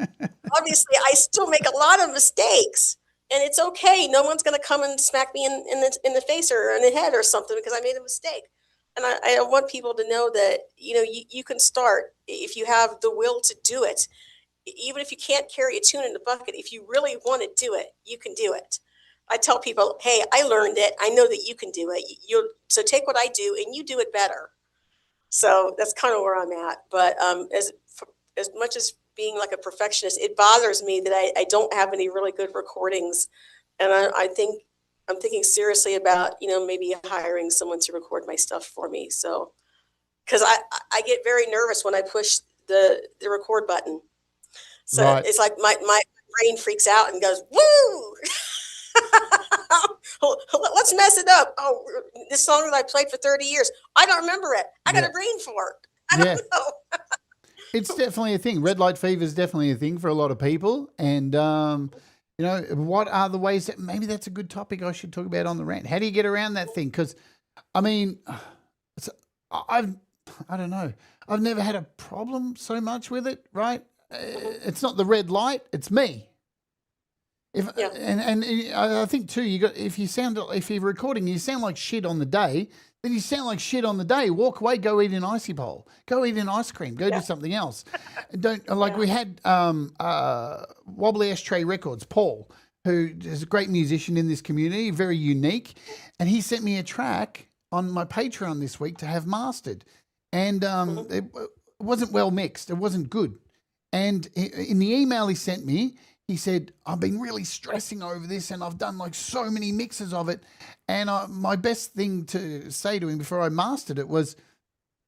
obviously I still make a lot of mistakes, and it's okay. No one's going to come and smack me in the face or in the head or something because I made a mistake. And I want people to know that, you know, you can start if you have the will to do it. Even if you can't carry a tune in the bucket, if you really want to do it, you can do it. I tell people, hey, I learned it. I know that you can do it. So take what I do and you do it better. So that's kind of where I'm at. But as much as being like a perfectionist, it bothers me that I don't have any really good recordings. And I'm thinking seriously about, you know, maybe hiring someone to record my stuff for me. So, because I get very nervous when I push the record button. So right. It's like my brain freaks out and goes, woo! Let's mess it up. Oh, this song that I played for 30 years, I don't remember it. I got a brain for it. I don't know. It's definitely a thing. Red light fever is definitely a thing for a lot of people. And, you know, what are the ways that maybe that's a good topic I should talk about on the rant? How do you get around that thing? Because, I mean, I don't know. I've never had a problem so much with it, right? It's not the red light. It's me. And I think too, if you're recording, you sound like shit on the day, then you sound like shit on the day. Walk away, go eat an icy bowl, go eat an ice cream, go do something else. We had Wobbly Ashtray Records, Paul, who is a great musician in this community, very unique, and he sent me a track on my Patreon this week to have mastered, and it wasn't well mixed, it wasn't good, and in the email he sent me, he said, I've been really stressing over this and I've done like so many mixes of it. And my best thing to say to him before I mastered it was,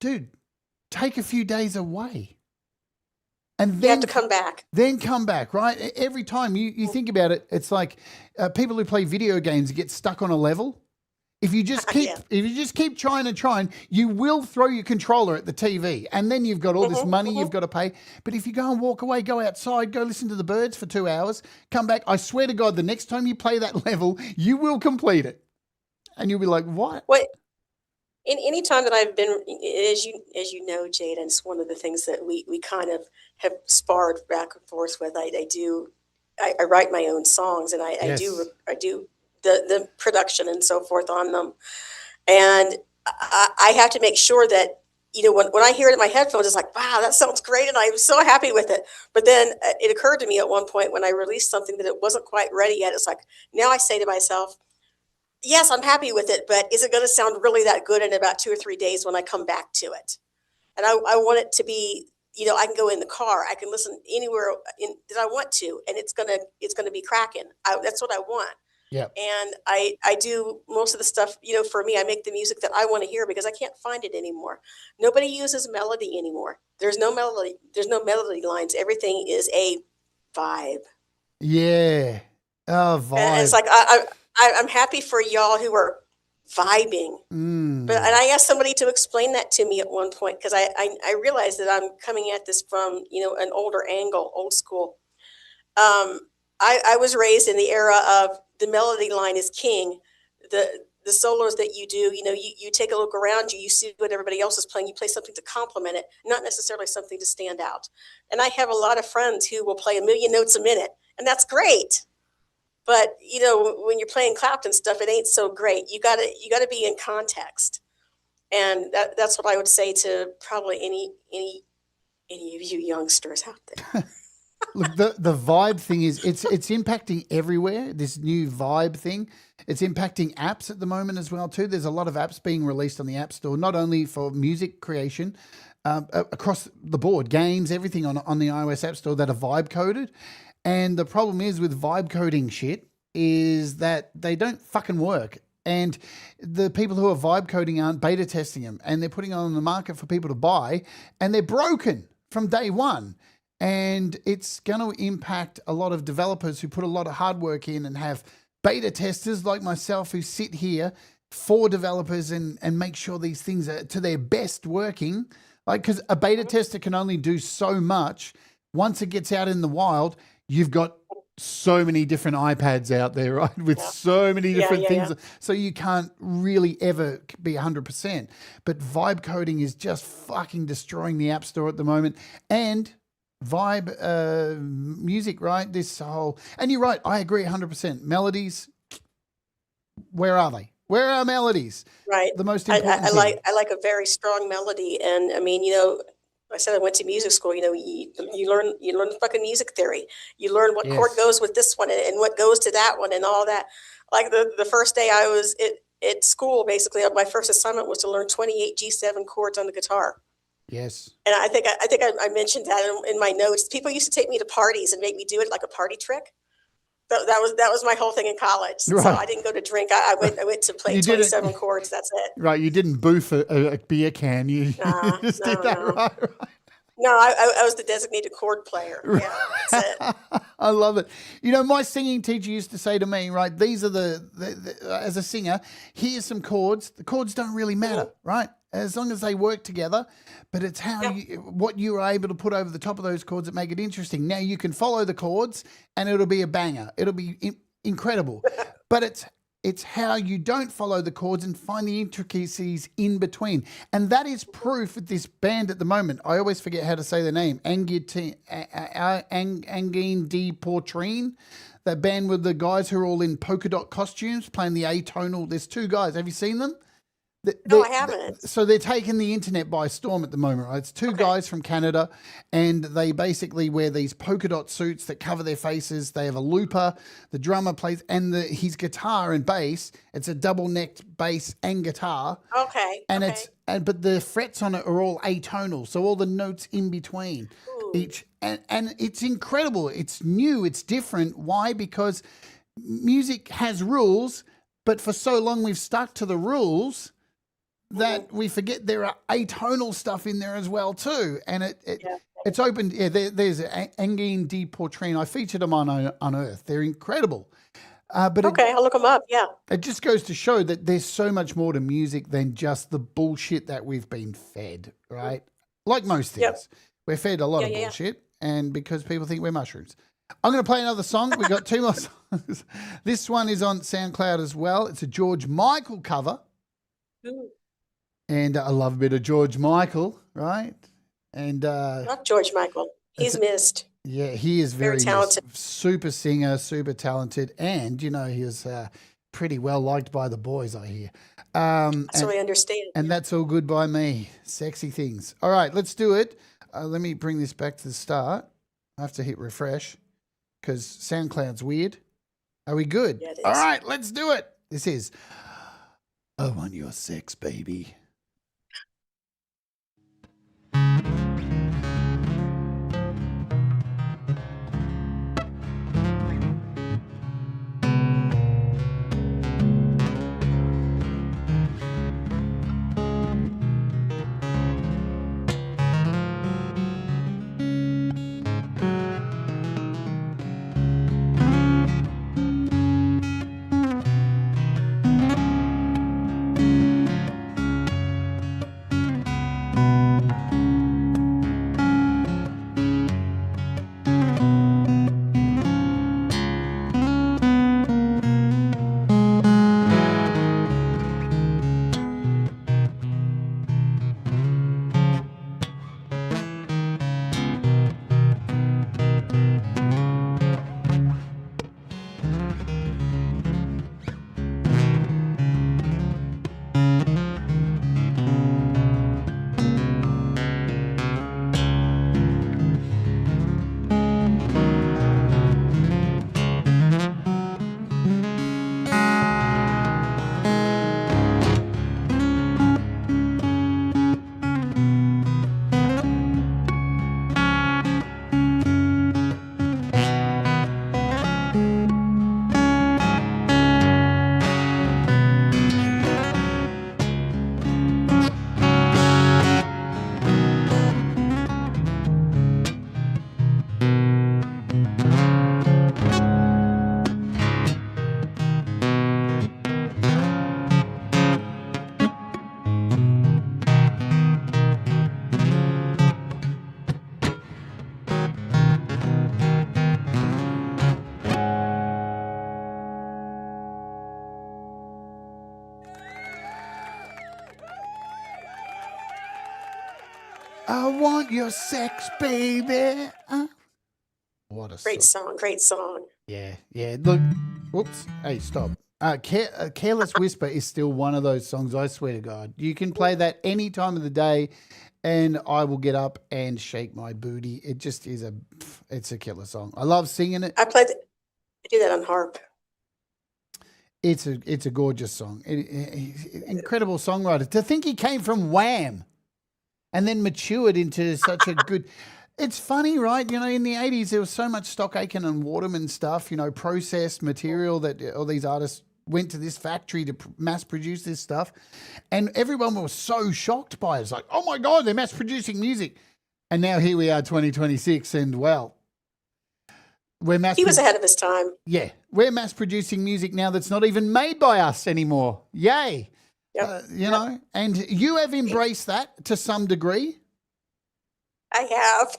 dude, take a few days away. And then you have to come back. Then come back, right? Every time you think about it, it's like people who play video games get stuck on a level. If you just keep trying, you will throw your controller at the TV, and then you've got all this money you've got to pay. But if you go and walk away, go outside, go listen to the birds for 2 hours, come back, I swear to God, the next time you play that level, you will complete it, and you'll be like, "What?" In any time that I've been, as you know, Jade, and it's one of the things that we kind of have sparred back and forth with. I write my own songs, and I do the production and so forth on them. And I have to make sure that, you know, when I hear it in my headphones, it's like, wow, that sounds great. And I'm so happy with it. But then it occurred to me at one point when I released something that it wasn't quite ready yet. It's like, now I say to myself, yes, I'm happy with it, but is it going to sound really that good in about 2 or 3 days when I come back to it? And I want it to be I can go in the car, I can listen anywhere that I want to, and it's gonna be cracking. That's what I want. Yeah. And I do most of the stuff, for me, I make the music that I want to hear because I can't find it anymore. Nobody uses melody anymore. There's no melody lines. Everything is a vibe. Yeah. Oh, vibe. And it's like, I'm happy for y'all who are vibing. But, and I asked somebody to explain that to me at one point, because I realized that I'm coming at this from, an older angle, old school. I was raised in the era of the melody line is king. The solos that you do, you take a look around you, you see what everybody else is playing, you play something to complement it, not necessarily something to stand out. And I have a lot of friends who will play a million notes a minute, and that's great. But, when you're playing Clapton stuff, it ain't so great. You gotta be in context. And that's what I would say to probably any of you youngsters out there. Look, the vibe thing is it's impacting everywhere. This new vibe thing, it's impacting apps at the moment as well too. There's a lot of apps being released on the App Store, not only for music creation, across the board, games, everything on the iOS App Store that are vibe coded. And the problem is with vibe coding shit is that they don't fucking work. And the people who are vibe coding aren't beta testing them, and they're putting on the market for people to buy, and they're broken from day one. And it's going to impact a lot of developers who put a lot of hard work in and have beta testers like myself who sit here for developers and make sure these things are to their best working. Like, because a beta tester can only do so much. Once it gets out in the wild, you've got so many different iPads out there, right? With so many different things. Yeah. So you can't really ever be 100%. But vibe coding is just fucking destroying the App Store at the moment. And vibe music, right? This whole, and you're right, I agree 100%. Melodies, where are they? Where are melodies? Right. The most important I like a very strong melody. And I mean, I said I went to music school. You learn fucking music theory. You learn what chord goes with this one and what goes to that one and all that. Like the first day I was at school, basically, my first assignment was to learn 28 G7 chords on the guitar. Yes. And I think I mentioned that in my notes. People used to take me to parties and make me do it like a party trick. That was my whole thing in college. Right. So I didn't go to drink. I went to play 27 chords. That's it. Right. You didn't boof a beer can. You just did that right. No, I was the designated chord player. Yeah, that's it. I love it. My singing teacher used to say to me, right, these are the as a singer, here's some chords. The chords don't really matter, right? As long as they work together, but it's how what you are able to put over the top of those chords that make it interesting. Now you can follow the chords and it'll be a banger. It'll be incredible, but it's how you don't follow the chords and find the intricacies in between. And that is proof with this band at the moment. I always forget how to say the name. Angine de Portrine. That band with the guys who are all in polka dot costumes playing the atonal. There's two guys. Have you seen them? No, I haven't. So they're taking the internet by storm at the moment, right? It's two guys from Canada, and they basically wear these polka dot suits that cover their faces. They have a looper. The drummer plays, and his guitar and bass. It's a double-necked bass and guitar. Okay. And but the frets on it are all atonal, so all the notes in between each, and it's incredible. It's new. It's different. Why? Because music has rules, but for so long we've stuck to the rules that we forget there are atonal stuff in there as well too, and it's opened. Yeah, there's Angine de Portrine. I featured them on Earth. They're incredible. But I'll look them up. Yeah, it just goes to show that there's so much more to music than just the bullshit that we've been fed. Right, like most things, we're fed a lot of bullshit, and because people think we're mushrooms. I'm going to play another song. We've got two more songs. This one is on SoundCloud as well. It's a George Michael cover. Ooh. And I love a bit of George Michael, right? And not George Michael. He's missed. Yeah, he is very talented. Super singer, super talented. And, he is pretty well liked by the boys, I hear. So I understand. And that's all good by me. Sexy things. All right, let's do it. Let me bring this back to the start. I have to hit refresh because SoundCloud's weird. Are we good? Yeah, it is. All right, let's do it. This is I Want Your Sex, Baby. I want your sex, baby. What a Great song. song. Great song. Yeah, yeah. Look, whoops. Hey, stop. Careless Whisper is still one of those songs, I swear to God. You can play that any time of the day and I will get up and shake my booty. It just is it's a killer song. I love singing it. I do that on harp. It's a gorgeous song. Incredible songwriter. To think he came from Wham and then matured into such a good... It's funny, right? You know, in the 80s, there was so much Stock Aitken and Waterman stuff, you know, processed material that all these artists went to this factory to mass produce this stuff. And everyone was so shocked by it. It's like, oh my God, they're mass producing music. And now here we are, 2026, and well, he was ahead of his time. Yeah, we're mass producing music now that's not even made by us anymore. Yay. Yep. You know, and you have embraced that to some degree. I have.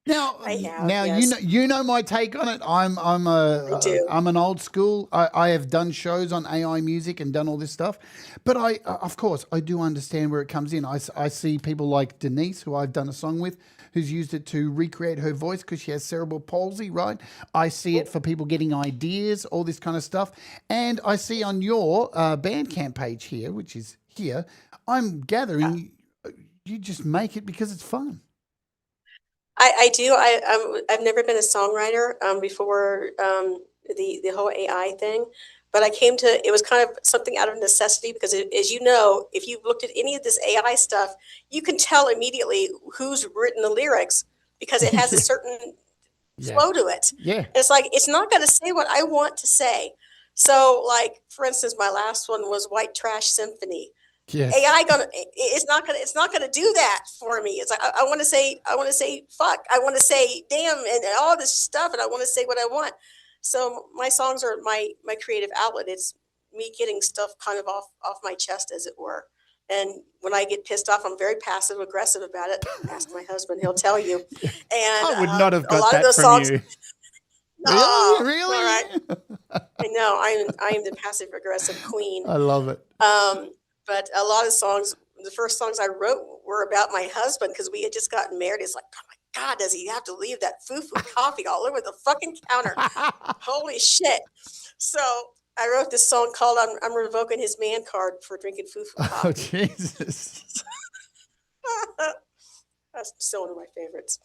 Now, yes. you know my take on it. I'm an old school. I have done shows on AI music and done all this stuff, but of course I do understand where it comes in. I see people like Denise, who I've done a song with, who's used it to recreate her voice because she has cerebral palsy, right? I see it for people getting ideas, all this kind of stuff, and I see on your Bandcamp page here, which is here, I'm gathering you just make it because it's fun. I do. I've never been a songwriter before the whole AI thing, but I came to it was kind of something out of necessity because, as you know, if you've looked at any of this AI stuff, you can tell immediately who's written the lyrics because it has a certain flow to it. Yeah, it's like it's not going to say what I want to say. So, like for instance, my last one was White Trash Symphony. Yes. AI it's not gonna do that for me. It's like I want to say fuck, I want to say damn, and all this stuff, and I want to say what I want. So my songs are my creative outlet. It's me getting stuff kind of off my chest, as it were. And when I get pissed off, I'm very passive aggressive about it. Ask my husband; he'll tell you. And I would not have got that from songs, you. No, Really? Right. I know. I am the passive aggressive queen. I love it. But a lot of songs, the first songs I wrote were about my husband because we had just gotten married. It's like, oh my God, does he have to leave that foo-foo coffee all over the fucking counter? Holy shit. So I wrote this song called I'm Revoking His Man Card for Drinking Foo-foo Coffee. Oh, Jesus. That's still one of my favorites.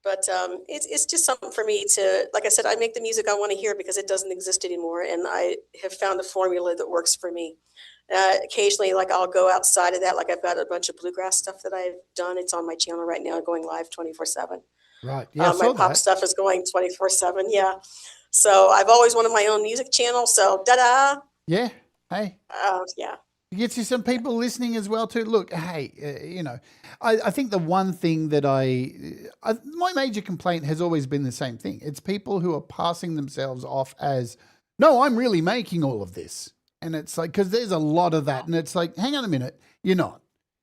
But it's just something for me to, like I said, I make the music I want to hear because it doesn't exist anymore. And I have found a formula that works for me. Occasionally, like I'll go outside of that. Like I've got a bunch of bluegrass stuff that I've done. It's on my channel right now, going live 24/7. Right. Yeah. My pop stuff is going 24/7. Yeah. So I've always wanted my own music channel. So da-da. Yeah. Hey. Yeah. It gets you some people listening as well too. Look, hey, you know, I think the one thing that my major complaint has always been the same thing. It's people who are passing themselves off as, no, I'm really making all of this. And it's like, because there's a lot of that. And it's like, hang on a minute. You're not.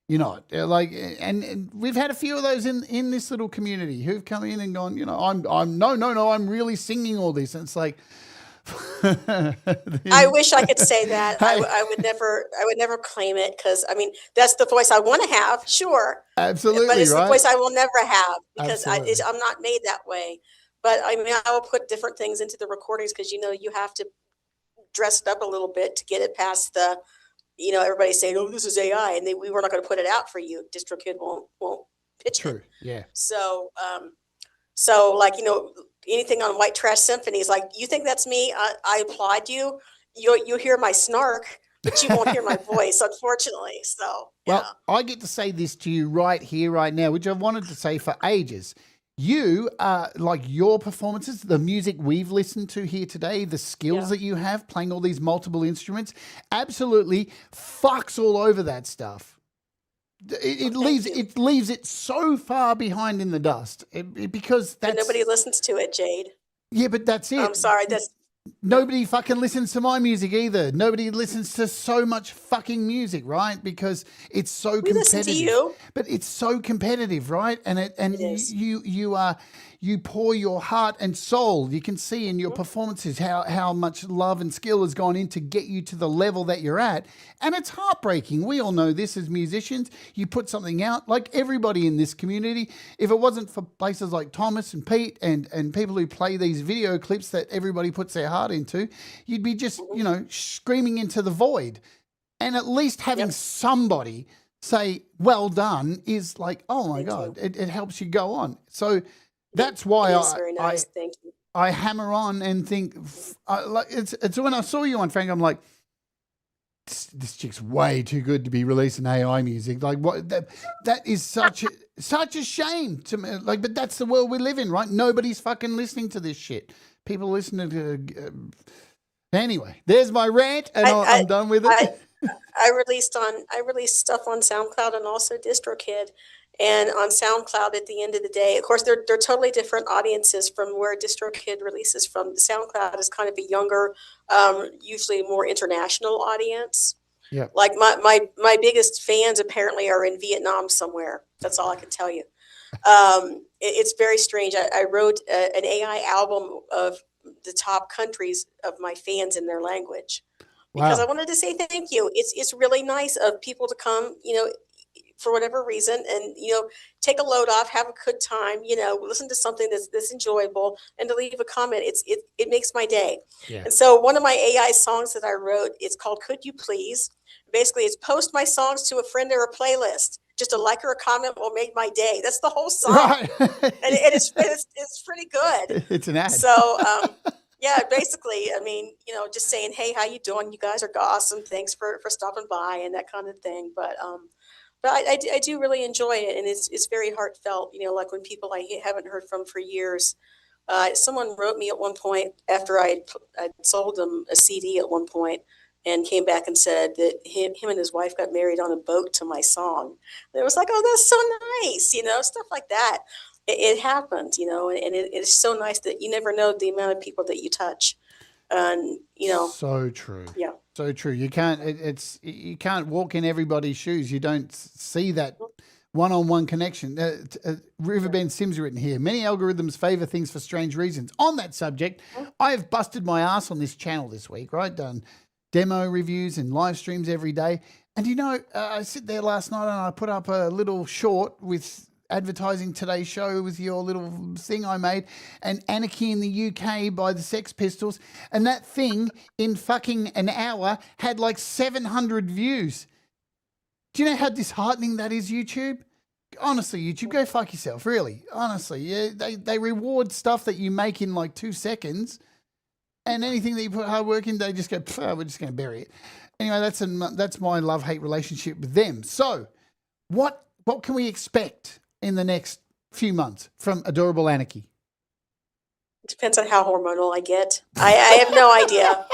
Like, and we've had a few of those in this little community who've come in and gone, you know, I'm really singing all this. And it's like, I wish I could say that. I would never claim it because I mean that's the voice I want to have, sure. Absolutely, but it's right? the voice I will never have because Absolutely. I'm not made that way. But I mean, I will put different things into the recordings because you know you have to dress it up a little bit to get it past the, you know, everybody's saying, oh, this is AI, and we were not going to put it out for you. DistroKid won't pitch True. it. Yeah. So like, you know, anything on White Trash Symphony is like, you think that's me? I applaud you. You'll hear my snark, but you won't hear my voice, unfortunately. So, well, yeah. I get to say this to you right here, right now, which I've wanted to say for ages. You, like your performances, the music we've listened to here today, the skills that you have playing all these multiple instruments, absolutely fucks all over that stuff. It leaves it so far behind in the dust because nobody listens to it, Jade. Yeah, but that's it. I'm sorry. Nobody fucking listens to my music either. Nobody listens to so much fucking music, right? Because it's so We listen competitive. to you. But it's so competitive, right? And It is. you pour your heart and soul. You can see in your performances how much love and skill has gone in to get you to the level that you're at. And it's heartbreaking. We all know this as musicians. You put something out, like everybody in this community. If it wasn't for places like Thomas and Pete and people who play these video clips that everybody puts their heart into, you'd be just, screaming into the void. And at least having somebody say, well done, is like, oh my God, it helps you go on. So that's why very nice. Thank you. I hammer on and think, it's when I saw you on Frank, I'm like, this chick's way too good to be releasing AI music. Like, what? That is such a shame to me. Like, but that's the world we live in, right? Nobody's fucking listening to this shit. People listening to. Anyway, there's my rant, and I'm done with it. I released stuff on SoundCloud and also DistroKid. And on SoundCloud, at the end of the day, of course, they're totally different audiences from where DistroKid releases from. The SoundCloud is kind of a younger, usually more international audience. Yeah. Like my biggest fans apparently are in Vietnam somewhere. That's all I can tell you. It's very strange. I wrote an AI album of the top countries of my fans in their language because I wanted to say thank you. It's really nice of people to come, for whatever reason, and take a load off, have a good time, listen to something that's enjoyable, and to leave a comment. It makes my day. Yeah. And so one of my AI songs that I wrote, it's called "Could You Please." Basically, it's post my songs to a friend or a playlist. Just a like or a comment will make my day. That's the whole song, right. and it's pretty good. It's an ad. So. Yeah, basically, I mean, just saying, hey, how you doing? You guys are awesome. Thanks for stopping by and that kind of thing. But I do really enjoy it, and it's very heartfelt. Like when people I haven't heard from for years. Someone wrote me at one point after I'd sold them a CD at one point, and came back and said that him and his wife got married on a boat to my song. And it was like, oh, that's so nice, stuff like that. It happened, and it is so nice that you never know the amount of people that you touch. And, so true. Yeah. So true. You can't, you can't walk in everybody's shoes. You don't see that one-on-one connection. Riverbend Sim's written here. Many algorithms favor things for strange reasons. On that subject, I have busted my ass on this channel this week, right? Done demo reviews and live streams every day. And, I sit there last night and I put up a little short with advertising today's show with your little thing I made, and Anarchy in the UK by the Sex Pistols, and that thing in fucking an hour had like 700 views. Do you know how disheartening that is, YouTube? Honestly, YouTube, go fuck yourself, really. Honestly, yeah, they reward stuff that you make in like 2 seconds, and anything that you put hard work in, they just go, we're just going to bury it. Anyway, that's my love-hate relationship with them. So what can we expect in the next few months from Adorable Anarchy? It depends on how hormonal I get. I have no idea.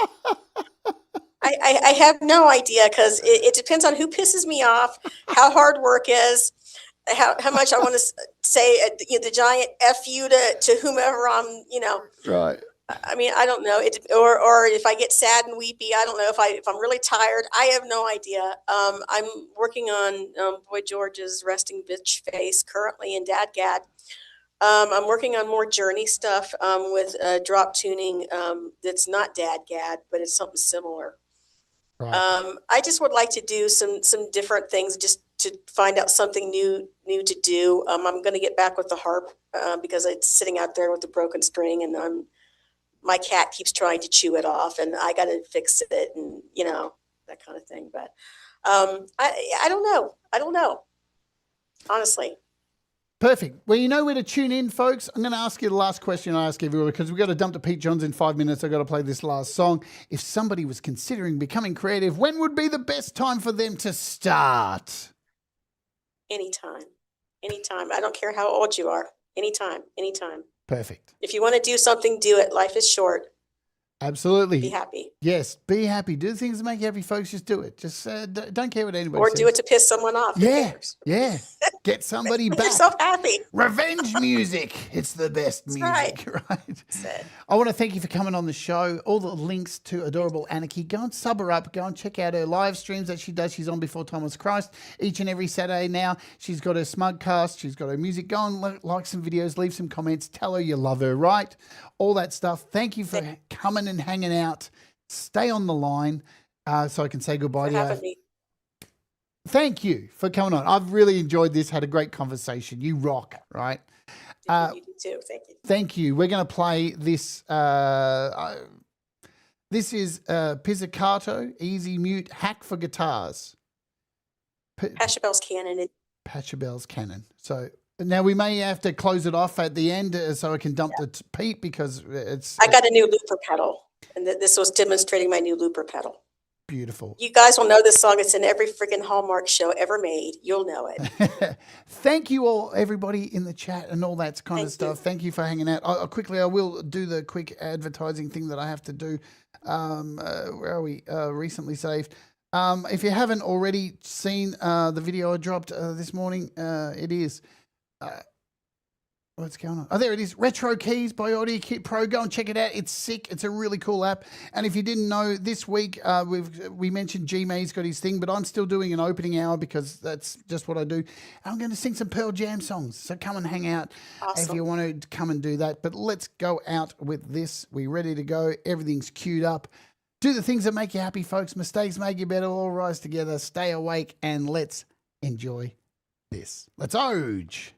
I have no idea because it depends on who pisses me off, how hard work is, how much I want to say the giant F you to whomever I'm, Right. I mean, I don't know. Or if I get sad and weepy, I don't know if I'm really tired. I have no idea. I'm working on Boy George's Resting Bitch Face currently in DADGAD. I'm working on more journey stuff with drop tuning that's not DADGAD, but it's something similar. Right. I just would like to do some different things just to find out something new to do. I'm going to get back with the harp because it's sitting out there with the broken string, and my cat keeps trying to chew it off, and I got to fix it, and that kind of thing. But I don't know. I don't know, honestly. Perfect. Well, you know where to tune in, folks. I'm going to ask you the last question I ask everyone because we've got to dump to Pete Johns in 5 minutes. I've got to play this last song. If somebody was considering becoming creative, when would be the best time for them to start? Anytime. I don't care how old you are. Anytime. Perfect. If you want to do something, do it. Life is short. Absolutely. Be happy. Yes, be happy. Do the things that make you happy, folks. Just do it. Just don't care what anybody Or says. do it to piss someone off. Who Yeah, cares? yeah. Get somebody Make back. yourself happy. Revenge music. It's the best music, right? That's it. I want to thank you for coming on the show. All the links to Adorable Anarchy. Go and sub her up. Go and check out her live streams that she does. She's on Before Thomas Christ each and every Saturday now. She's got her Smugcast. She's got her music. Go and like some videos. Leave some comments. Tell her you love her, right? All that stuff. Thank you for coming and hanging out. Stay on the line so I can say goodbye to you. Me. Thank you for coming on. I've really enjoyed this. Had a great conversation. You rock, right? You do too. Thank you. Thank you. We're going to play this. This is Pizzicato, Easy Mute, Hack for Guitars. Pachelbel's Canon. Pachelbel's Canon. So now we may have to close it off at the end so I can dump the Pete because it's. I got a new looper pedal, and this was demonstrating my new looper pedal. Beautiful. You guys will know this song. It's in every freaking Hallmark show ever made. You'll know it. Thank you all, everybody in the chat and all that kind of stuff. Thank you for hanging out. I will do the quick advertising thing that I have to do. Where are we? Recently saved. If you haven't already seen the video I dropped this morning, it is. What's going on? Oh, there it is. Retro Keys by Audio Kit Pro. Go and check it out. It's sick. It's a really cool app. And if you didn't know, this week we mentioned G-May's got his thing, but I'm still doing an opening hour because that's just what I do. I'm going to sing some Pearl Jam songs. So come and hang out if you want to come and do that. But let's go out with this. We're ready to go. Everything's queued up. Do the things that make you happy, folks. Mistakes make you better. All rise together. Stay awake and let's enjoy this. Let's Oge.